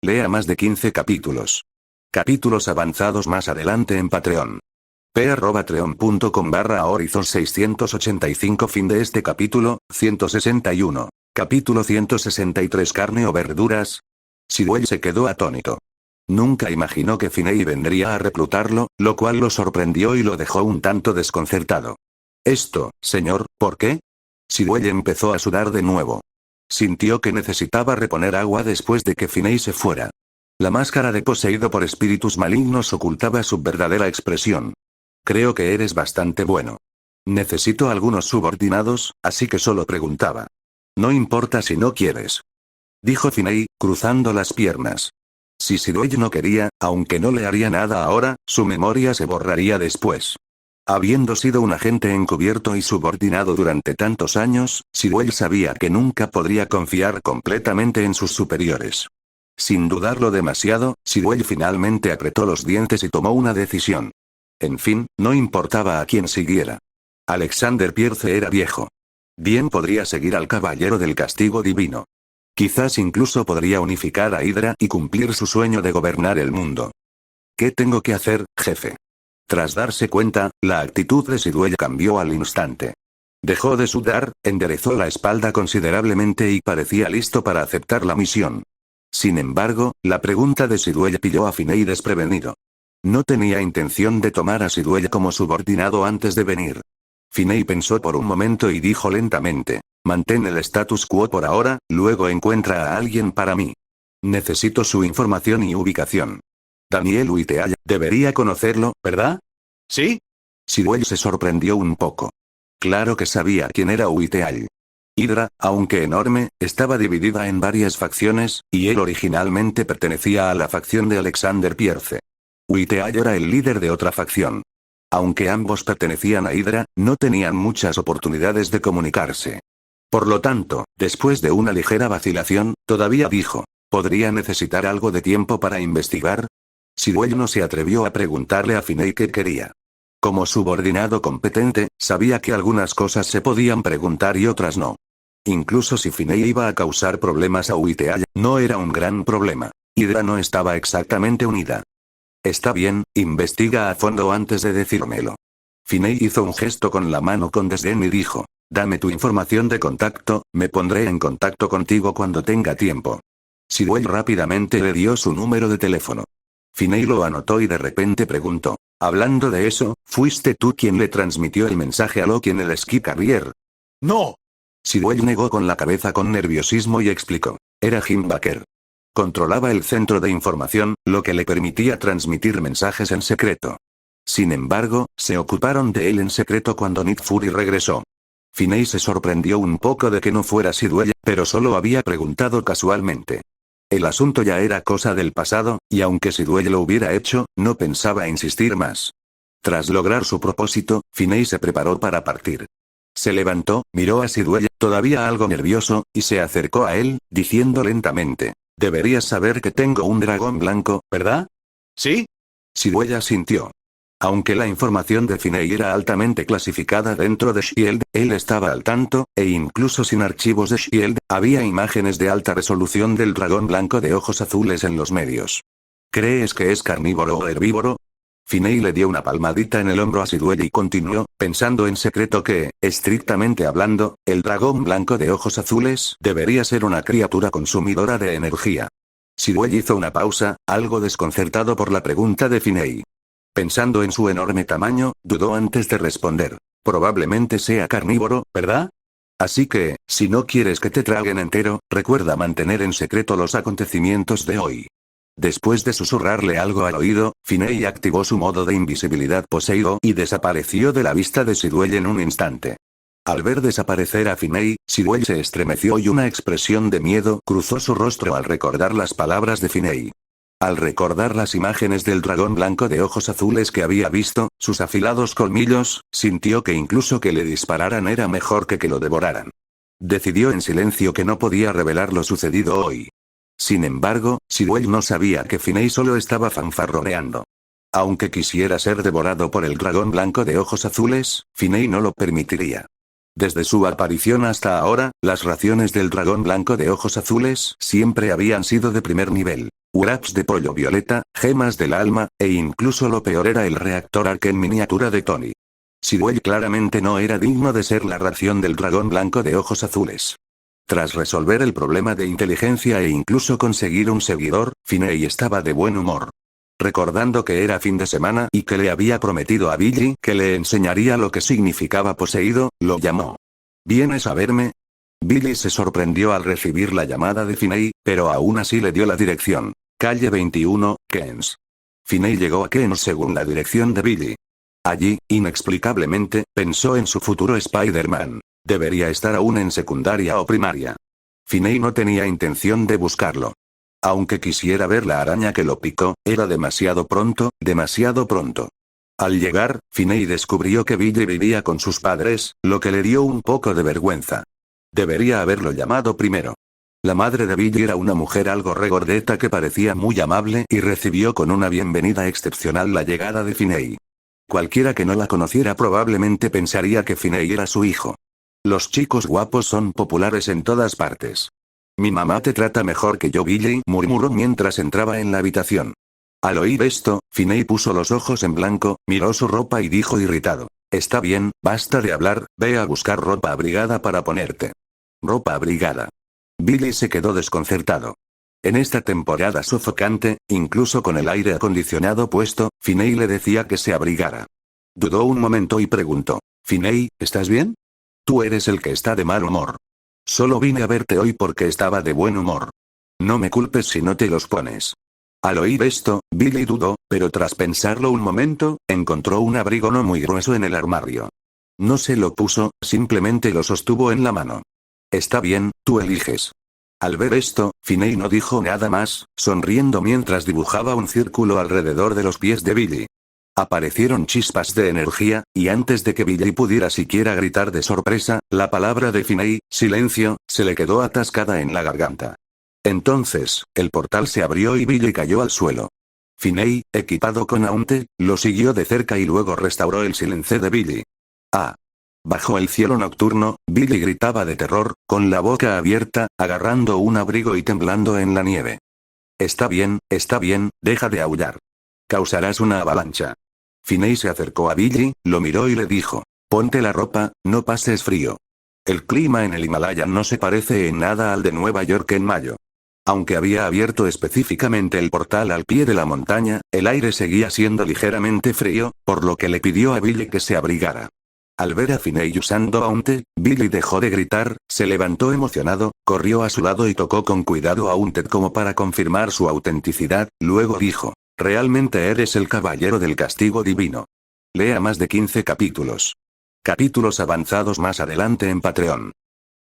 Lea más de 15 capítulos. Capítulos avanzados más adelante en Patreon. p@patreon.com/horizon685. Fin de este capítulo, 161. Capítulo 163. ¿Carne o verduras? Sidwell se quedó atónito. Nunca imaginó que Finney vendría a reclutarlo, lo cual lo sorprendió y lo dejó un tanto desconcertado. «Esto, señor, ¿por qué?» Sidwell empezó a sudar de nuevo. Sintió que necesitaba reponer agua después de que Finney se fuera. La máscara de poseído por espíritus malignos ocultaba su verdadera expresión. «Creo que eres bastante bueno. Necesito algunos subordinados, así que solo preguntaba. No importa si no quieres», dijo Finney, cruzando las piernas. Si Siduelle no quería, aunque no le haría nada ahora, su memoria se borraría después. Habiendo sido un agente encubierto y subordinado durante tantos años, Siduelle sabía que nunca podría confiar completamente en sus superiores. Sin dudarlo demasiado, Siduelle finalmente apretó los dientes y tomó una decisión. En fin, no importaba a quién siguiera. Alexander Pierce era viejo. Bien podría seguir al Caballero del Castigo Divino. Quizás incluso podría unificar a Hydra y cumplir su sueño de gobernar el mundo. ¿Qué tengo que hacer, jefe? Tras darse cuenta, la actitud de Siduelle cambió al instante. Dejó de sudar, enderezó la espalda considerablemente y parecía listo para aceptar la misión. Sin embargo, la pregunta de Siduelle pilló a Finney desprevenido. No tenía intención de tomar a Siduelle como subordinado antes de venir. Finney pensó por un momento y dijo lentamente: mantén el status quo por ahora, luego encuentra a alguien para mí. Necesito su información y ubicación. Daniel Whiteall, debería conocerlo, ¿verdad? ¿Sí? Siduelle se sorprendió un poco. Claro que sabía quién era Whiteall. Hydra, aunque enorme, estaba dividida en varias facciones, y él originalmente pertenecía a la facción de Alexander Pierce. Whiteall era el líder de otra facción. Aunque ambos pertenecían a Hydra, no tenían muchas oportunidades de comunicarse. Por lo tanto, después de una ligera vacilación, todavía dijo: ¿podría necesitar algo de tiempo para investigar? Siduelle no se atrevió a preguntarle a Finney qué quería. Como subordinado competente, sabía que algunas cosas se podían preguntar y otras no. Incluso si Finney iba a causar problemas a Whiteall, no era un gran problema. Hydra no estaba exactamente unida. Está bien, investiga a fondo antes de decírmelo. Finney hizo un gesto con la mano con desdén y dijo: dame tu información de contacto, me pondré en contacto contigo cuando tenga tiempo. Siduelle rápidamente le dio su número de teléfono. Finney lo anotó y de repente preguntó: hablando de eso, ¿fuiste tú quien le transmitió el mensaje a Loki en el Ski Carrier? No. Siduelle negó con la cabeza con nerviosismo y explicó: era Jim Baker. Controlaba el centro de información, lo que le permitía transmitir mensajes en secreto. Sin embargo, se ocuparon de él en secreto cuando Nick Fury regresó. Finney se sorprendió un poco de que no fuera Siduelle, pero solo había preguntado casualmente. El asunto ya era cosa del pasado, y aunque Siduelle lo hubiera hecho, no pensaba insistir más. Tras lograr su propósito, Finney se preparó para partir. Se levantó, miró a Siduelle, todavía algo nervioso, y se acercó a él, diciendo lentamente: deberías saber que tengo un dragón blanco, ¿verdad? ¿Sí? Siduelle asintió. Aunque la información de Finney era altamente clasificada dentro de S.H.I.E.L.D., él estaba al tanto, e incluso sin archivos de S.H.I.E.L.D., había imágenes de alta resolución del dragón blanco de ojos azules en los medios. ¿Crees que es carnívoro o herbívoro? Finney le dio una palmadita en el hombro a Siduelle y continuó, pensando en secreto que, estrictamente hablando, el dragón blanco de ojos azules debería ser una criatura consumidora de energía. Siduelle hizo una pausa, algo desconcertado por la pregunta de Finney. Pensando en su enorme tamaño, dudó antes de responder: probablemente sea carnívoro, ¿verdad? Así que, si no quieres que te traguen entero, recuerda mantener en secreto los acontecimientos de hoy. Después de susurrarle algo al oído, Finney activó su modo de invisibilidad poseído y desapareció de la vista de Siduelle en un instante. Al ver desaparecer a Finney, Siduelle se estremeció y una expresión de miedo cruzó su rostro al recordar las palabras de Finney. Al recordar las imágenes del dragón blanco de ojos azules que había visto, sus afilados colmillos, sintió que incluso que le dispararan era mejor que lo devoraran. Decidió en silencio que no podía revelar lo sucedido hoy. Sin embargo, Siduelle no sabía que Finney solo estaba fanfarroneando. Aunque quisiera ser devorado por el dragón blanco de ojos azules, Finney no lo permitiría. Desde su aparición hasta ahora, las raciones del dragón blanco de ojos azules siempre habían sido de primer nivel. Wraps de pollo violeta, gemas del alma, e incluso lo peor era el reactor Arc en miniatura de Tony. Siduelle claramente no era digno de ser la ración del dragón blanco de ojos azules. Tras resolver el problema de inteligencia e incluso conseguir un seguidor, Finney estaba de buen humor. Recordando que era fin de semana y que le había prometido a Billy que le enseñaría lo que significaba poseído, lo llamó. ¿Vienes a verme? Billy se sorprendió al recibir la llamada de Finney, pero aún así le dio la dirección. Calle 21, Keynes. Finney llegó a Keynes según la dirección de Billy. Allí, inexplicablemente, pensó en su futuro Spider-Man. Debería estar aún en secundaria o primaria. Finney no tenía intención de buscarlo. Aunque quisiera ver la araña que lo picó, era demasiado pronto, demasiado pronto. Al llegar, Finney descubrió que Billy vivía con sus padres, lo que le dio un poco de vergüenza. Debería haberlo llamado primero. La madre de Billy era una mujer algo regordeta que parecía muy amable y recibió con una bienvenida excepcional la llegada de Finney. Cualquiera que no la conociera probablemente pensaría que Finney era su hijo. Los chicos guapos son populares en todas partes. Mi mamá te trata mejor que yo, Billy, murmuró mientras entraba en la habitación. Al oír esto, Finney puso los ojos en blanco, miró su ropa y dijo irritado: Está bien, basta de hablar, ve a buscar ropa abrigada para ponerte. Ropa abrigada. Billy se quedó desconcertado. En esta temporada sofocante, incluso con el aire acondicionado puesto, Finney le decía que se abrigara. Dudó un momento y preguntó: Finney, ¿estás bien? Tú eres el que está de mal humor. Solo vine a verte hoy porque estaba de buen humor. No me culpes si no te los pones. Al oír esto, Billy dudó, pero tras pensarlo un momento, encontró un abrigo no muy grueso en el armario. No se lo puso, simplemente lo sostuvo en la mano. Está bien, tú eliges. Al ver esto, Finney no dijo nada más, sonriendo mientras dibujaba un círculo alrededor de los pies de Billy. Aparecieron chispas de energía, y antes de que Billy pudiera siquiera gritar de sorpresa, la palabra de Finney, silencio, se le quedó atascada en la garganta. Entonces, el portal se abrió y Billy cayó al suelo. Finney, equipado con Aunte, lo siguió de cerca y luego restauró el silencio de Billy. Ah. Bajo el cielo nocturno, Billy gritaba de terror, con la boca abierta, agarrando un abrigo y temblando en la nieve. Está bien, deja de aullar. Causarás una avalancha. Finney se acercó a Billy, lo miró y le dijo: Ponte la ropa, no pases frío. El clima en el Himalaya no se parece en nada al de Nueva York en mayo. Aunque había abierto específicamente el portal al pie de la montaña, el aire seguía siendo ligeramente frío, por lo que le pidió a Billy que se abrigara. Al ver a Finney usando Aunted, Billy dejó de gritar, se levantó emocionado, corrió a su lado y tocó con cuidado a Aunted como para confirmar su autenticidad, luego dijo: Realmente eres el caballero del castigo divino. Lea más de 15 capítulos. Capítulos avanzados más adelante en Patreon.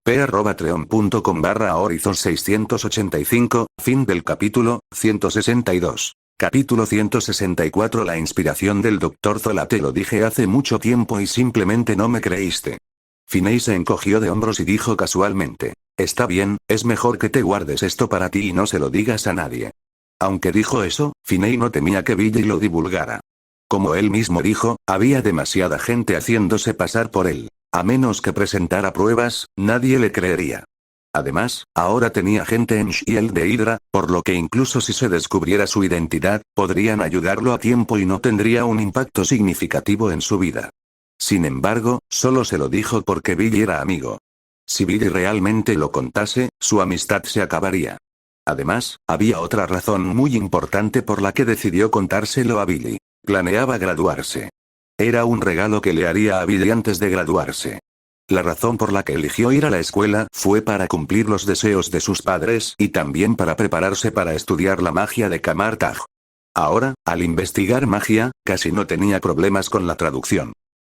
p.patreon.com/horizon685, fin del capítulo, 162. Capítulo 164. La inspiración del Dr. Zola. Te lo dije hace mucho tiempo y simplemente no me creíste. Finney se encogió de hombros y dijo casualmente: Está bien, es mejor que te guardes esto para ti y no se lo digas a nadie. Aunque dijo eso, Finney no temía que Billy lo divulgara. Como él mismo dijo, había demasiada gente haciéndose pasar por él. A menos que presentara pruebas, nadie le creería. Además, ahora tenía gente en Shield de Hydra, por lo que incluso si se descubriera su identidad, podrían ayudarlo a tiempo y no tendría un impacto significativo en su vida. Sin embargo, solo se lo dijo porque Billy era amigo. Si Billy realmente lo contase, su amistad se acabaría. Además, había otra razón muy importante por la que decidió contárselo a Billy. Planeaba graduarse. Era un regalo que le haría a Billy antes de graduarse. La razón por la que eligió ir a la escuela fue para cumplir los deseos de sus padres y también para prepararse para estudiar la magia de Kamartaj. Ahora, al investigar magia, casi no tenía problemas con la traducción.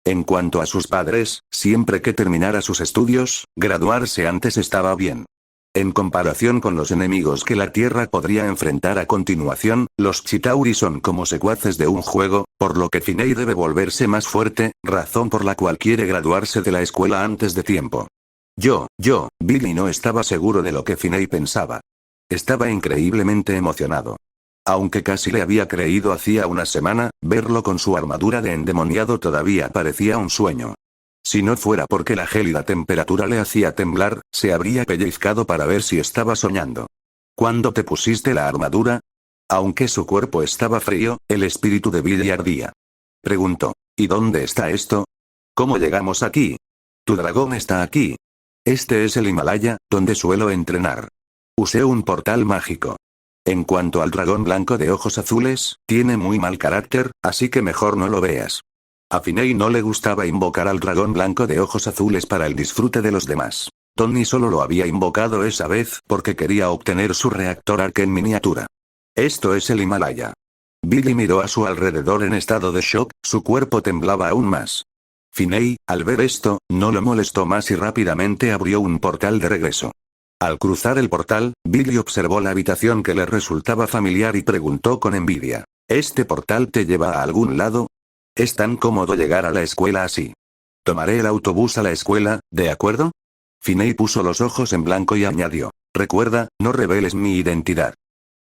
En cuanto a sus padres, siempre que terminara sus estudios, graduarse antes estaba bien. En comparación con los enemigos que la Tierra podría enfrentar a continuación, los Chitauri son como secuaces de un juego, por lo que Finney debe volverse más fuerte, razón por la cual quiere graduarse de la escuela antes de tiempo. Billy no estaba seguro de lo que Finney pensaba. Estaba increíblemente emocionado. Aunque casi le había creído hacía una semana, verlo con su armadura de endemoniado todavía parecía un sueño. Si no fuera porque la gélida temperatura le hacía temblar, se habría pellizcado para ver si estaba soñando. ¿Cuándo te pusiste la armadura? Aunque su cuerpo estaba frío, el espíritu de Billy ardía. Preguntó: ¿Y dónde está esto? ¿Cómo llegamos aquí? Tu dragón está aquí. Este es el Himalaya, donde suelo entrenar. Usé un portal mágico. En cuanto al dragón blanco de ojos azules, tiene muy mal carácter, así que mejor no lo veas. A Finney no le gustaba invocar al dragón blanco de ojos azules para el disfrute de los demás. Tony solo lo había invocado esa vez porque quería obtener su reactor arc en miniatura. Esto es el Himalaya. Billy miró a su alrededor en estado de shock, su cuerpo temblaba aún más. Finney, al ver esto, no lo molestó más y rápidamente abrió un portal de regreso. Al cruzar el portal, Billy observó la habitación que le resultaba familiar y preguntó con envidia. ¿Este portal te lleva a algún lado? Es tan cómodo llegar a la escuela así. Tomaré el autobús a la escuela, ¿de acuerdo? Finney puso los ojos en blanco y añadió. Recuerda, no reveles mi identidad.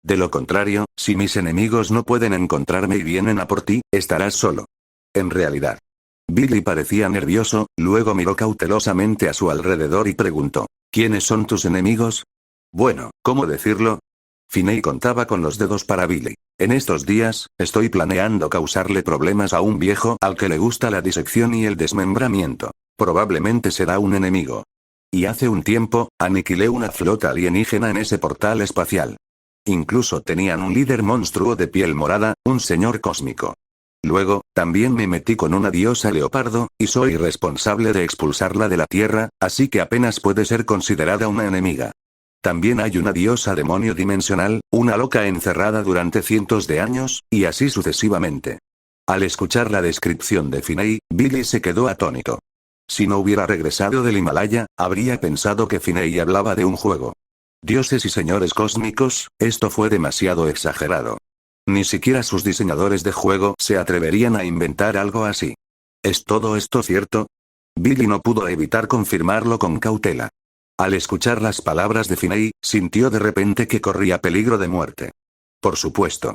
De lo contrario, si mis enemigos no pueden encontrarme y vienen a por ti, estarás solo. En realidad. Billy parecía nervioso, luego miró cautelosamente a su alrededor y preguntó. ¿Quiénes son tus enemigos? Bueno, ¿cómo decirlo? Finney contaba con los dedos para Billy. En estos días, estoy planeando causarle problemas a un viejo al que le gusta la disección y el desmembramiento. Probablemente será un enemigo. Y hace un tiempo, aniquilé una flota alienígena en ese portal espacial. Incluso tenían un líder monstruo de piel morada, un señor cósmico. Luego, también me metí con una diosa leopardo, y soy responsable de expulsarla de la Tierra, así que apenas puede ser considerada una enemiga. También hay una diosa demonio dimensional, una loca encerrada durante cientos de años, y así sucesivamente. Al escuchar la descripción de Finney, Billy se quedó atónito. Si no hubiera regresado del Himalaya, habría pensado que Finney hablaba de un juego. Dioses y señores cósmicos, esto fue demasiado exagerado. Ni siquiera sus diseñadores de juego se atreverían a inventar algo así. ¿Es todo esto cierto? Billy no pudo evitar confirmarlo con cautela. Al escuchar las palabras de Finney, sintió de repente que corría peligro de muerte. Por supuesto.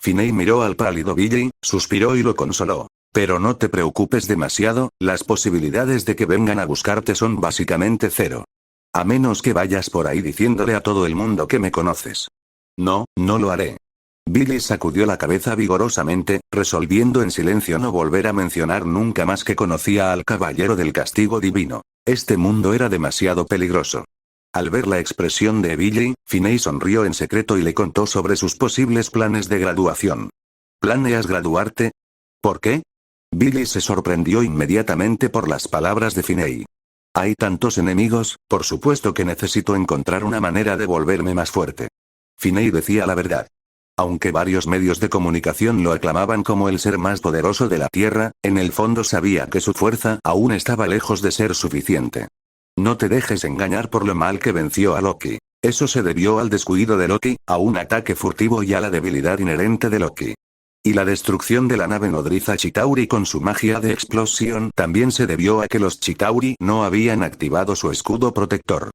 Finney miró al pálido Billy, suspiró y lo consoló. Pero no te preocupes demasiado, las posibilidades de que vengan a buscarte son básicamente cero. A menos que vayas por ahí diciéndole a todo el mundo que me conoces. No, no lo haré. Billy sacudió la cabeza vigorosamente, resolviendo en silencio no volver a mencionar nunca más que conocía al caballero del castigo divino. Este mundo era demasiado peligroso. Al ver la expresión de Billy, Finney sonrió en secreto y le contó sobre sus posibles planes de graduación. ¿Planeas graduarte? ¿Por qué? Billy se sorprendió inmediatamente por las palabras de Finney. Hay tantos enemigos, por supuesto que necesito encontrar una manera de volverme más fuerte. Finney decía la verdad. Aunque varios medios de comunicación lo aclamaban como el ser más poderoso de la Tierra, en el fondo sabía que su fuerza aún estaba lejos de ser suficiente. No te dejes engañar por lo mal que venció a Loki. Eso se debió al descuido de Loki, a un ataque furtivo y a la debilidad inherente de Loki. Y la destrucción de la nave nodriza Chitauri con su magia de explosión también se debió a que los Chitauri no habían activado su escudo protector.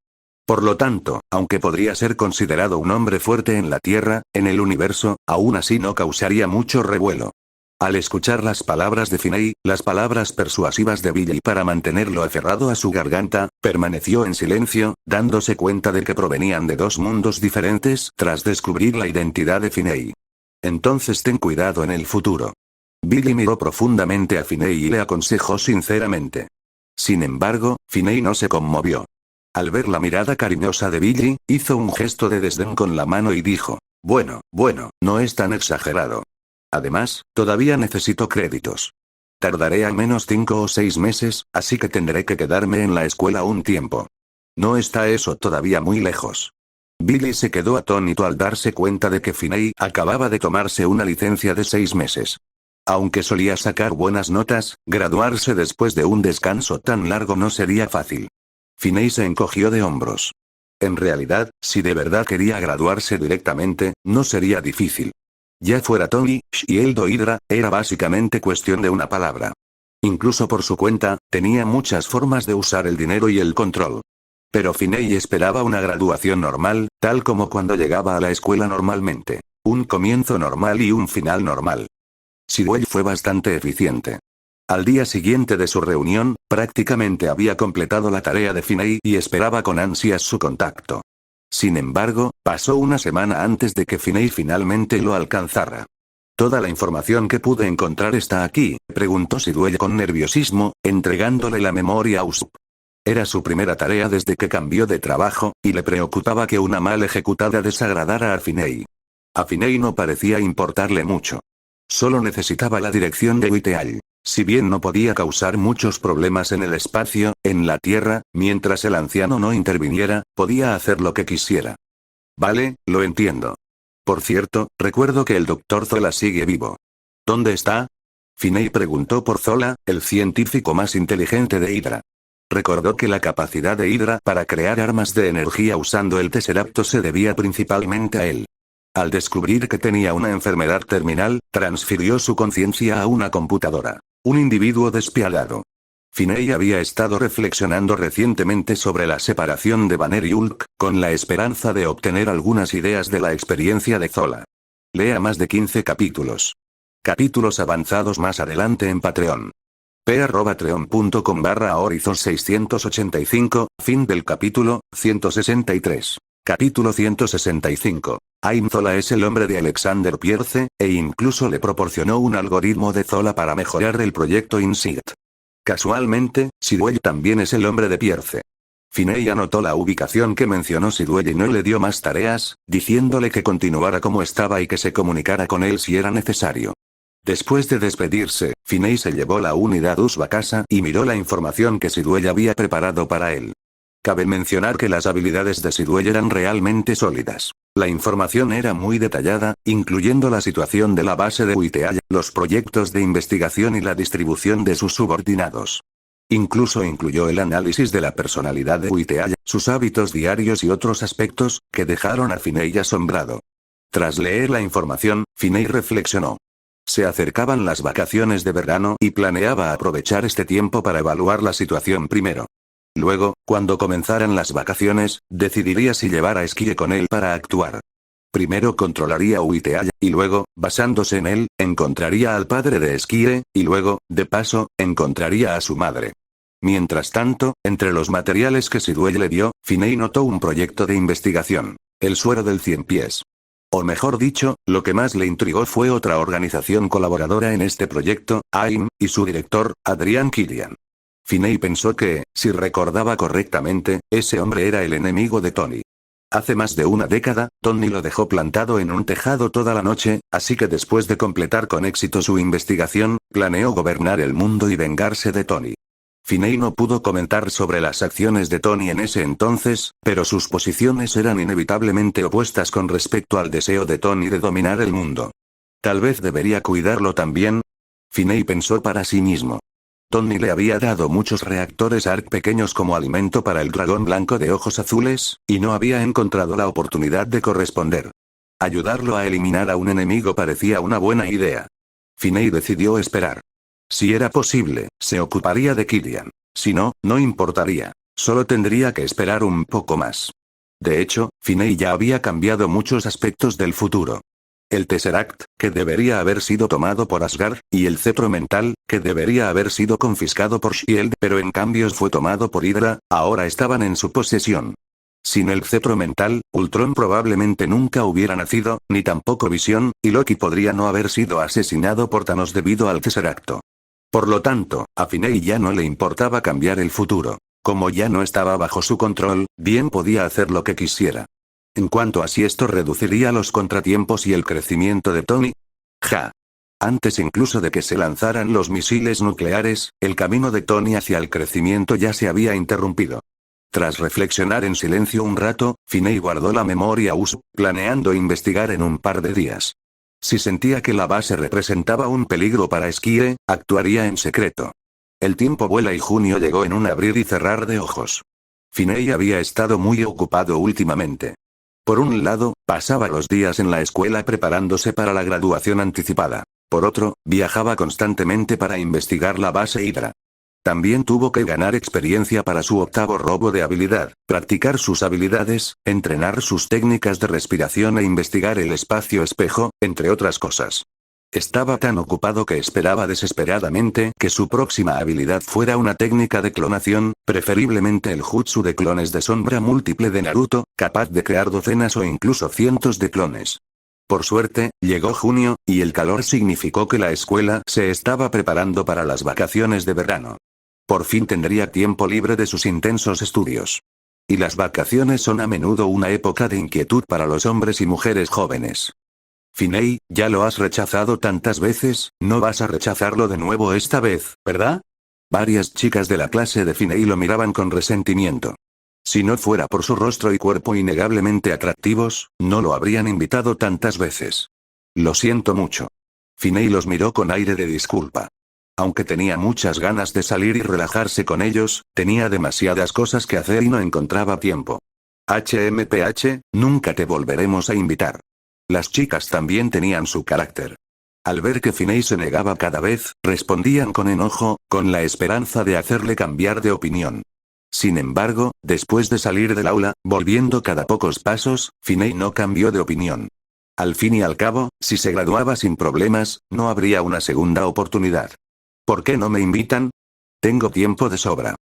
Por lo tanto, aunque podría ser considerado un hombre fuerte en la Tierra, en el universo, aún así no causaría mucho revuelo. Al escuchar las palabras de Finney, las palabras persuasivas de Billy para mantenerlo aferrado a su garganta, permaneció en silencio, dándose cuenta de que provenían de dos mundos diferentes tras descubrir la identidad de Finney. Entonces ten cuidado en el futuro. Billy miró profundamente a Finney y le aconsejó sinceramente. Sin embargo, Finney no se conmovió. Al ver la mirada cariñosa de Billy, hizo un gesto de desdén con la mano y dijo, bueno, no es tan exagerado. Además, todavía necesito créditos. Tardaré al menos 5 o 6 meses, así que tendré que quedarme en la escuela un tiempo. ¿No está eso todavía muy lejos? Billy se quedó atónito al darse cuenta de que Finney acababa de tomarse una licencia de 6 meses. Aunque solía sacar buenas notas, graduarse después de un descanso tan largo no sería fácil. Finney se encogió de hombros. En realidad, si de verdad quería graduarse directamente, no sería difícil. Ya fuera Tony, Shield o Hydra, era básicamente cuestión de una palabra. Incluso por su cuenta, tenía muchas formas de usar el dinero y el control. Pero Finney esperaba una graduación normal, tal como cuando llegaba a la escuela normalmente. Un comienzo normal y un final normal. Sewell fue bastante eficiente. Al día siguiente de su reunión, prácticamente había completado la tarea de Finney y esperaba con ansias su contacto. Sin embargo, pasó una semana antes de que Finney finalmente lo alcanzara. «¿Toda la información que pude encontrar está aquí?», preguntó Sewell con nerviosismo, entregándole la memoria a Usopp. Era su primera tarea desde que cambió de trabajo, y le preocupaba que una mal ejecutada desagradara a Finney. A Finney no parecía importarle mucho. Solo necesitaba la dirección de Whiteal. Si bien no podía causar muchos problemas en el espacio, en la Tierra, mientras el anciano no interviniera, podía hacer lo que quisiera. Vale, lo entiendo. Por cierto, recuerdo que el Dr. Zola sigue vivo. ¿Dónde está? Finney preguntó por Zola, el científico más inteligente de Hydra. Recordó que la capacidad de Hydra para crear armas de energía usando el Tesseracto se debía principalmente a él. Al descubrir que tenía una enfermedad terminal, transfirió su conciencia a una computadora. Un individuo despiadado. Finney había estado reflexionando recientemente sobre la separación de Banner y Hulk, con la esperanza de obtener algunas ideas de la experiencia de Zola. Lea más de 15 capítulos. Capítulos avanzados más adelante en Patreon. p@patreon.com/horizon685, fin del capítulo 163. Capítulo 165. Aim Zola es el hombre de Alexander Pierce, e incluso le proporcionó un algoritmo de Zola para mejorar el proyecto InSight. Casualmente, Sidwell también es el hombre de Pierce. Finney anotó la ubicación que mencionó Sidwell y no le dio más tareas, diciéndole que continuara como estaba y que se comunicara con él si era necesario. Después de despedirse, Finney se llevó la unidad USB a casa y miró la información que Sidwell había preparado para él. Cabe mencionar que las habilidades de Sidwell eran realmente sólidas. La información era muy detallada, incluyendo la situación de la base de Uiteaya, los proyectos de investigación y la distribución de sus subordinados. Incluso incluyó el análisis de la personalidad de Uiteaya, sus hábitos diarios y otros aspectos, que dejaron a Finney asombrado. Tras leer la información, Finney reflexionó. Se acercaban las vacaciones de verano y planeaba aprovechar este tiempo para evaluar la situación primero. Luego, cuando comenzaran las vacaciones, decidiría si llevar a Esquire con él para actuar. Primero controlaría Uiteaya, y luego, basándose en él, encontraría al padre de Esquire, y luego, de paso, encontraría a su madre. Mientras tanto, entre los materiales que Sidwell le dio, Finney notó un proyecto de investigación. El suero del 100 pies. O mejor dicho, lo que más le intrigó fue otra organización colaboradora en este proyecto, AIM, y su director, Adrian Killian. Finney pensó que, si recordaba correctamente, ese hombre era el enemigo de Tony. Hace más de una década, Tony lo dejó plantado en un tejado toda la noche, así que después de completar con éxito su investigación, planeó gobernar el mundo y vengarse de Tony. Finney no pudo comentar sobre las acciones de Tony en ese entonces, pero sus posiciones eran inevitablemente opuestas con respecto al deseo de Tony de dominar el mundo. Tal vez debería cuidarlo también. Finney pensó para sí mismo. Tony le había dado muchos reactores ARC pequeños como alimento para el dragón blanco de ojos azules, y no había encontrado la oportunidad de corresponder. Ayudarlo a eliminar a un enemigo parecía una buena idea. Finney decidió esperar. Si era posible, se ocuparía de Killian. Si no, no importaría. Solo tendría que esperar un poco más. De hecho, Finney ya había cambiado muchos aspectos del futuro. El Tesseract, que debería haber sido tomado por Asgard, y el cetro mental, que debería haber sido confiscado por Shield, pero en cambio fue tomado por Hydra, ahora estaban en su posesión. Sin el cetro mental, Ultron probablemente nunca hubiera nacido, ni tampoco Visión, y Loki podría no haber sido asesinado por Thanos debido al Tesseracto. Por lo tanto, a Finney ya no le importaba cambiar el futuro. Como ya no estaba bajo su control, bien podía hacer lo que quisiera. En cuanto a si esto reduciría los contratiempos y el crecimiento de Tony. Antes incluso de que se lanzaran los misiles nucleares, el camino de Tony hacia el crecimiento ya se había interrumpido. Tras reflexionar en silencio un rato, Finney guardó la memoria USB, planeando investigar en un par de días. Si sentía que la base representaba un peligro para Esquire, actuaría en secreto. El tiempo vuela y junio llegó en un abrir y cerrar de ojos. Finney había estado muy ocupado últimamente. Por un lado, pasaba los días en la escuela preparándose para la graduación anticipada. Por otro, viajaba constantemente para investigar la base Hydra. También tuvo que ganar experiencia para su octavo robo de habilidad, practicar sus habilidades, entrenar sus técnicas de respiración e investigar el espacio espejo, entre otras cosas. Estaba tan ocupado que esperaba desesperadamente que su próxima habilidad fuera una técnica de clonación, preferiblemente el jutsu de clones de sombra múltiple de Naruto, capaz de crear docenas o incluso cientos de clones. Por suerte, llegó junio, y el calor significó que la escuela se estaba preparando para las vacaciones de verano. Por fin tendría tiempo libre de sus intensos estudios. Y las vacaciones son a menudo una época de inquietud para los hombres y mujeres jóvenes. Finney, ya lo has rechazado tantas veces, no vas a rechazarlo de nuevo esta vez, ¿verdad? Varias chicas de la clase de Finney lo miraban con resentimiento. Si no fuera por su rostro y cuerpo innegablemente atractivos, no lo habrían invitado tantas veces. Lo siento mucho. Finney los miró con aire de disculpa. Aunque tenía muchas ganas de salir y relajarse con ellos, tenía demasiadas cosas que hacer y no encontraba tiempo. HMPH, nunca te volveremos a invitar. Las chicas también tenían su carácter. Al ver que Finney se negaba cada vez, respondían con enojo, con la esperanza de hacerle cambiar de opinión. Sin embargo, después de salir del aula, volviendo cada pocos pasos, Finney no cambió de opinión. Al fin y al cabo, si se graduaba sin problemas, no habría una segunda oportunidad. ¿Por qué no me invitan? Tengo tiempo de sobra.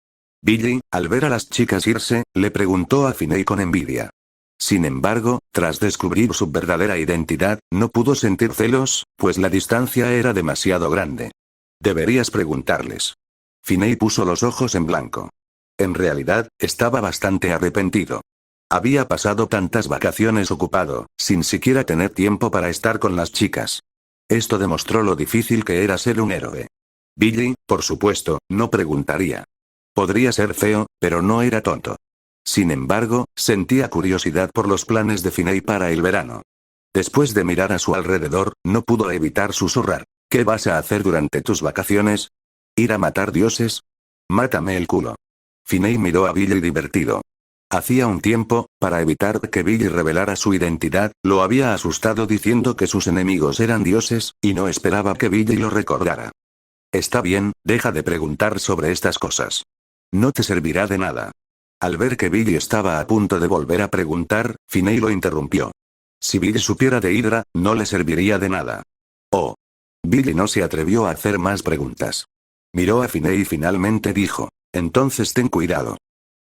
Billy, al ver a las chicas irse, le preguntó a Finney con envidia. Sin embargo, tras descubrir su verdadera identidad, no pudo sentir celos, pues la distancia era demasiado grande. Deberías preguntarles. Finney puso los ojos en blanco. En realidad, estaba bastante arrepentido. Había pasado tantas vacaciones ocupado, sin siquiera tener tiempo para estar con las chicas. Esto demostró lo difícil que era ser un héroe. Billy, por supuesto, no preguntaría. Podría ser feo, pero no era tonto. Sin embargo, sentía curiosidad por los planes de Finney para el verano. Después de mirar a su alrededor, no pudo evitar susurrar. ¿Qué vas a hacer durante tus vacaciones? ¿Ir a matar dioses? Mátame el culo. Finney miró a Billy divertido. Hacía un tiempo, para evitar que Billy revelara su identidad, lo había asustado diciendo que sus enemigos eran dioses, y no esperaba que Billy lo recordara. Está bien, deja de preguntar sobre estas cosas. No te servirá de nada. Al ver que Billy estaba a punto de volver a preguntar, Finney lo interrumpió. Si Billy supiera de Hydra, no le serviría de nada. Oh. Billy no se atrevió a hacer más preguntas. Miró a Finney y finalmente dijo, entonces ten cuidado.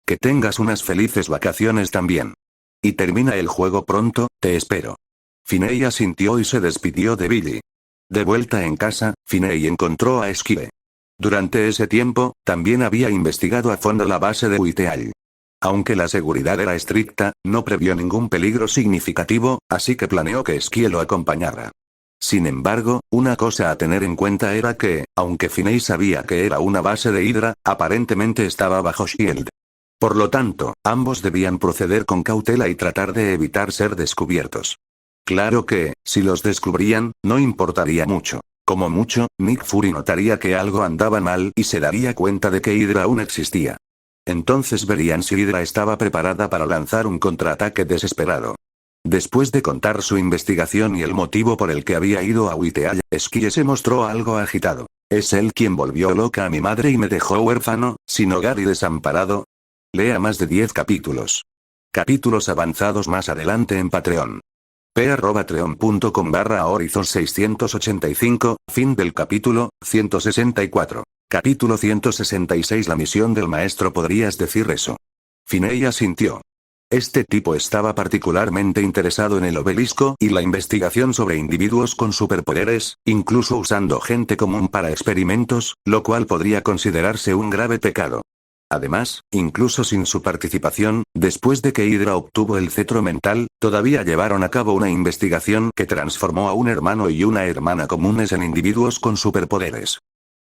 Que tengas unas felices vacaciones también. Y termina el juego pronto, te espero. Finney asintió y se despidió de Billy. De vuelta en casa, Finney encontró a Sky. Durante ese tiempo, también había investigado a fondo la base de Whiteall. Aunque la seguridad era estricta, no previó ningún peligro significativo, así que planeó que Sky lo acompañara. Sin embargo, una cosa a tener en cuenta era que, aunque Finney sabía que era una base de Hydra, aparentemente estaba bajo Shield. Por lo tanto, ambos debían proceder con cautela y tratar de evitar ser descubiertos. Claro que, si los descubrían, no importaría mucho. Como mucho, Nick Fury notaría que algo andaba mal y se daría cuenta de que Hydra aún existía. Entonces verían si Hydra estaba preparada para lanzar un contraataque desesperado. Después de contar su investigación y el motivo por el que había ido a Whiteall, Sky se mostró algo agitado. ¿Es él quien volvió loca a mi madre y me dejó huérfano, sin hogar y desamparado? Lea más de 10 capítulos. Capítulos avanzados más adelante en Patreon. p@patreon.com/horizon 685, fin del capítulo 164. Capítulo 166. La misión del maestro. ¿Podrías decir eso? Finney asintió. Este tipo estaba particularmente interesado en el obelisco y la investigación sobre individuos con superpoderes, incluso usando gente común para experimentos, lo cual podría considerarse un grave pecado. Además, incluso sin su participación, después de que Hydra obtuvo el cetro mental, todavía llevaron a cabo una investigación que transformó a un hermano y una hermana comunes en individuos con superpoderes.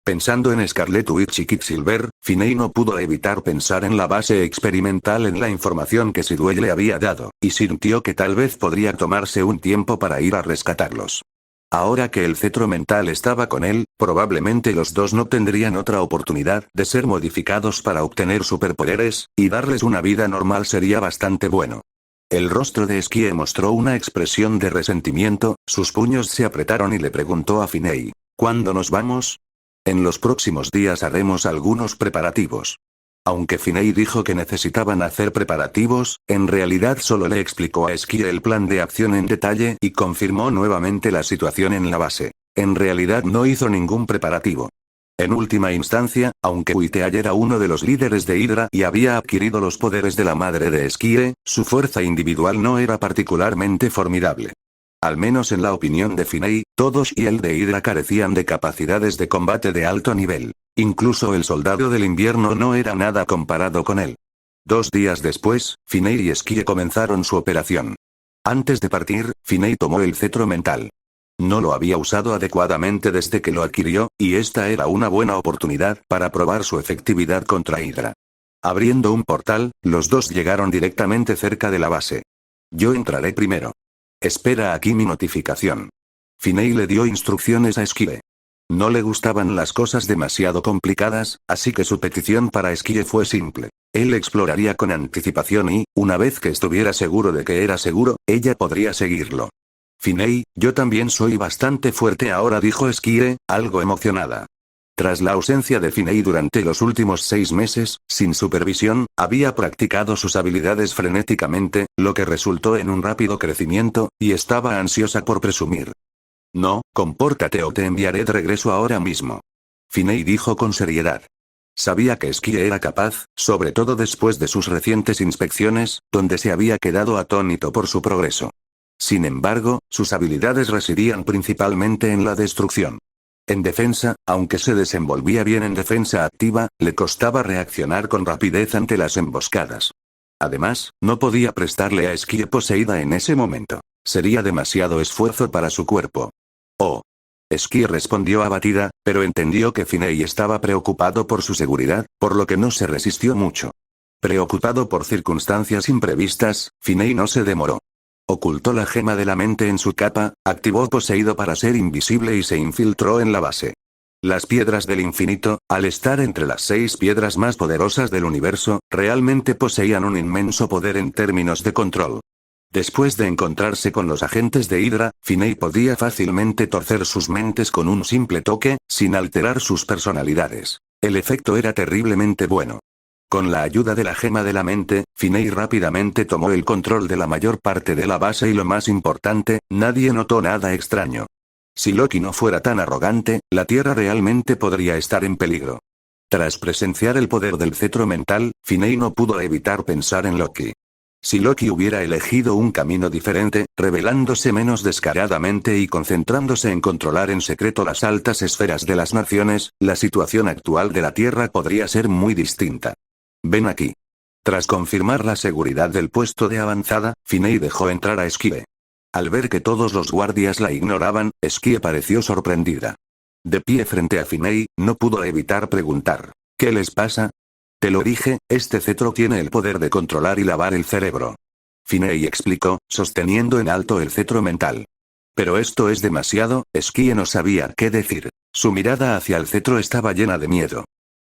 Pensando en Scarlet Witch y Quicksilver, Finney no pudo evitar pensar en la base experimental en la información que Sidwell le había dado, y sintió que tal vez podría tomarse un tiempo para ir a rescatarlos. Ahora que el cetro mental estaba con él, probablemente los dos no tendrían otra oportunidad de ser modificados para obtener superpoderes, y darles una vida normal sería bastante bueno. El rostro de Sky mostró una expresión de resentimiento, sus puños se apretaron y le preguntó a Finney, ¿cuándo nos vamos? En los próximos días haremos algunos preparativos. Aunque Finney dijo que necesitaban hacer preparativos, en realidad solo le explicó a Sky el plan de acción en detalle y confirmó nuevamente la situación en la base. En realidad no hizo ningún preparativo. En última instancia, aunque Whiteall era uno de los líderes de Hydra y había adquirido los poderes de la madre de Sky, su fuerza individual no era particularmente formidable. Al menos en la opinión de Finney, todos y el de Hydra carecían de capacidades de combate de alto nivel. Incluso el soldado del invierno no era nada comparado con él. 2 días después, Finney y Sky comenzaron su operación. Antes de partir, Finney tomó el cetro mental. No lo había usado adecuadamente desde que lo adquirió, y esta era una buena oportunidad para probar su efectividad contra Hydra. Abriendo un portal, los dos llegaron directamente cerca de la base. Yo entraré primero. Espera aquí mi notificación. Finney le dio instrucciones a Sky. No le gustaban las cosas demasiado complicadas, así que su petición para Esquie fue simple. Él exploraría con anticipación y, una vez que estuviera seguro de que era seguro, ella podría seguirlo. Finei, yo también soy bastante fuerte ahora, dijo Esquie, algo emocionada. Tras la ausencia de Finei durante los últimos 6 meses, sin supervisión, había practicado sus habilidades frenéticamente, lo que resultó en un rápido crecimiento, y estaba ansiosa por presumir. No, compórtate o te enviaré de regreso ahora mismo. Finei dijo con seriedad. Sabía que Esquie era capaz, sobre todo después de sus recientes inspecciones, donde se había quedado atónito por su progreso. Sin embargo, sus habilidades residían principalmente en la destrucción. En defensa, aunque se desenvolvía bien en defensa activa, le costaba reaccionar con rapidez ante las emboscadas. Además, no podía prestarle a Esquie poseída en ese momento. Sería demasiado esfuerzo para su cuerpo. Oh. Esquie respondió abatida, pero entendió que Finei estaba preocupado por su seguridad, por lo que no se resistió mucho. Preocupado por circunstancias imprevistas, Finei no se demoró. Ocultó la gema de la mente en su capa, activó poseído para ser invisible y se infiltró en la base. Las piedras del infinito, al estar entre las 6 piedras más poderosas del universo, realmente poseían un inmenso poder en términos de control. Después de encontrarse con los agentes de Hydra, Finei podía fácilmente torcer sus mentes con un simple toque, sin alterar sus personalidades. El efecto era terriblemente bueno. Con la ayuda de la gema de la mente, Finei rápidamente tomó el control de la mayor parte de la base y lo más importante, nadie notó nada extraño. Si Loki no fuera tan arrogante, la Tierra realmente podría estar en peligro. Tras presenciar el poder del cetro mental, Finei no pudo evitar pensar en Loki. Si Loki hubiera elegido un camino diferente, revelándose menos descaradamente y concentrándose en controlar en secreto las altas esferas de las naciones, la situación actual de la Tierra podría ser muy distinta. Ven aquí. Tras confirmar la seguridad del puesto de avanzada, Finei dejó entrar a Esquie. Al ver que todos los guardias la ignoraban, Esquie pareció sorprendida. De pie frente a Finei, no pudo evitar preguntar: ¿qué les pasa? Te lo dije, este cetro tiene el poder de controlar y lavar el cerebro. Finei explicó, sosteniendo en alto el cetro mental. Pero esto es demasiado, Esquie no sabía qué decir. Su mirada hacia el cetro estaba llena de miedo.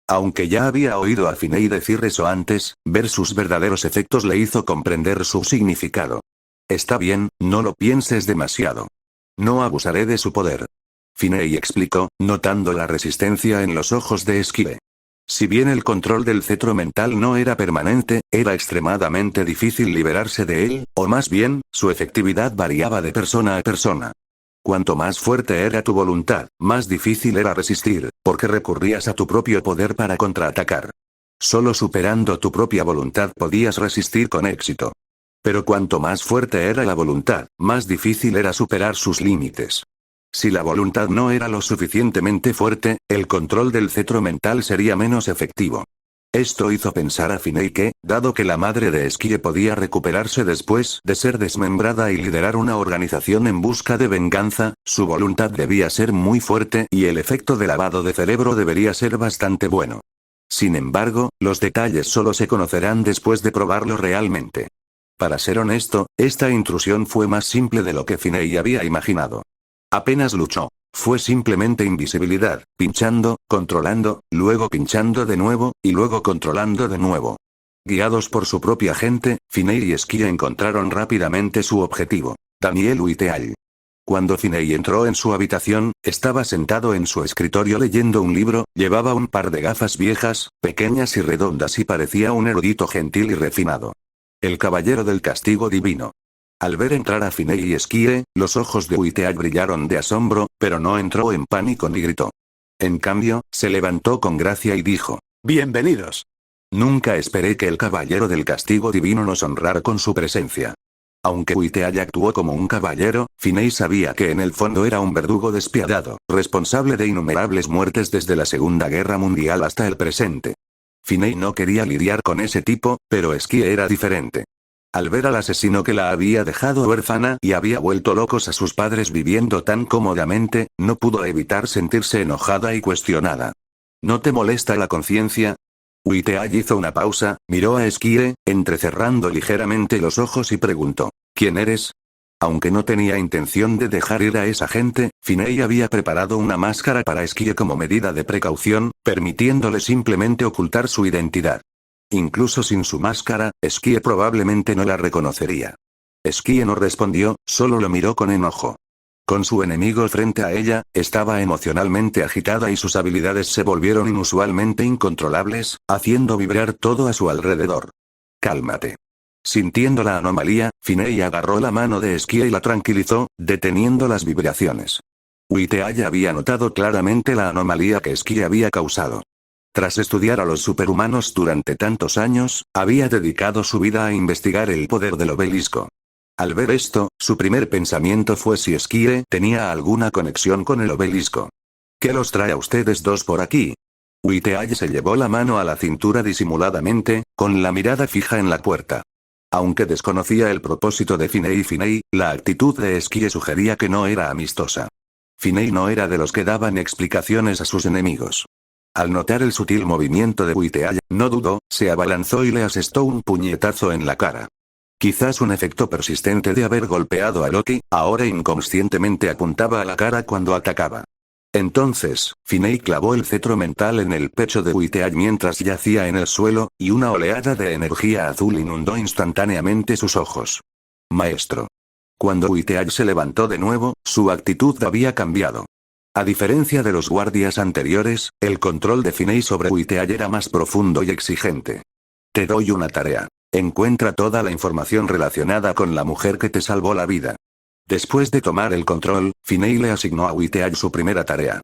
Aunque ya había oído a Finei decir eso antes, ver sus verdaderos efectos le hizo comprender su significado. Está bien, no lo pienses demasiado. No abusaré de su poder. Finei explicó, notando la resistencia en los ojos de Esquie. Si bien el control del cetro mental no era permanente, era extremadamente difícil liberarse de él, o más bien, su efectividad variaba de persona a persona. Cuanto más fuerte era tu voluntad, más difícil era resistir, porque recurrías a tu propio poder para contraatacar. Solo superando tu propia voluntad podías resistir con éxito. Pero cuanto más fuerte era la voluntad, más difícil era superar sus límites. Si la voluntad no era lo suficientemente fuerte, el control del cetro mental sería menos efectivo. Esto hizo pensar a Finei que, dado que la madre de Esquie podía recuperarse después de ser desmembrada y liderar una organización en busca de venganza, su voluntad debía ser muy fuerte y el efecto de lavado de cerebro debería ser bastante bueno. Sin embargo, los detalles solo se conocerán después de probarlo realmente. Para ser honesto, esta intrusión fue más simple de lo que Finei había imaginado. Apenas luchó. Fue simplemente invisibilidad, pinchando, controlando, luego pinchando de nuevo, y luego controlando de nuevo. Guiados por su propia gente, Finei y Esquie encontraron rápidamente su objetivo: Daniel Huiteal. Cuando Finei entró en su habitación, estaba sentado en su escritorio leyendo un libro, llevaba un par de gafas viejas, pequeñas y redondas y parecía un erudito gentil y refinado. El caballero del castigo divino. Al ver entrar a Finei y Esquie, los ojos de Huiteal brillaron de asombro, pero no entró en pánico ni gritó. En cambio, se levantó con gracia y dijo: Bienvenidos. Nunca esperé que el caballero del castigo divino nos honrara con su presencia. Aunque Huiteal actuó como un caballero, Finei sabía que en el fondo era un verdugo despiadado, responsable de innumerables muertes desde la Segunda Guerra Mundial hasta el presente. Finei no quería lidiar con ese tipo, pero Esquie era diferente. Al ver al asesino que la había dejado huérfana y había vuelto locos a sus padres viviendo tan cómodamente, no pudo evitar sentirse enojada y cuestionada. ¿No te molesta la conciencia? Huiteal hizo una pausa, miró a Esquie, entrecerrando ligeramente los ojos y preguntó: ¿Quién eres? Aunque no tenía intención de dejar ir a esa gente, Finei había preparado una máscara para Skie como medida de precaución, permitiéndole simplemente ocultar su identidad. Incluso sin su máscara, Skie probablemente no la reconocería. Skie no respondió, solo lo miró con enojo. Con su enemigo frente a ella, estaba emocionalmente agitada y sus habilidades se volvieron inusualmente incontrolables, haciendo vibrar todo a su alrededor. Cálmate. Sintiendo la anomalía, Finei agarró la mano de Skie y la tranquilizó, deteniendo las vibraciones. Witeaya había notado claramente la anomalía que Skie había causado. Tras estudiar a los superhumanos durante tantos años, había dedicado su vida a investigar el poder del obelisco. Al ver esto, su primer pensamiento fue si Skie tenía alguna conexión con el obelisco. ¿Qué los trae a ustedes dos por aquí? Witeaya se llevó la mano a la cintura disimuladamente, con la mirada fija en la puerta. Aunque desconocía el propósito de Finei, la actitud de Skie sugería que no era amistosa. Finei no era de los que daban explicaciones a sus enemigos. Al notar el sutil movimiento de Witeaya, no dudó, se abalanzó y le asestó un puñetazo en la cara. Quizás un efecto persistente de haber golpeado a Loki, ahora inconscientemente apuntaba a la cara cuando atacaba. Entonces, Finei clavó el cetro mental en el pecho de Witeaya mientras yacía en el suelo, y una oleada de energía azul inundó instantáneamente sus ojos. Maestro. Cuando Witeaya se levantó de nuevo, su actitud había cambiado. A diferencia de los guardias anteriores, el control de Finei sobre Witeaya era más profundo y exigente. Te doy una tarea. Encuentra toda la información relacionada con la mujer que te salvó la vida. Después de tomar el control, Finei le asignó a Witeaya su primera tarea.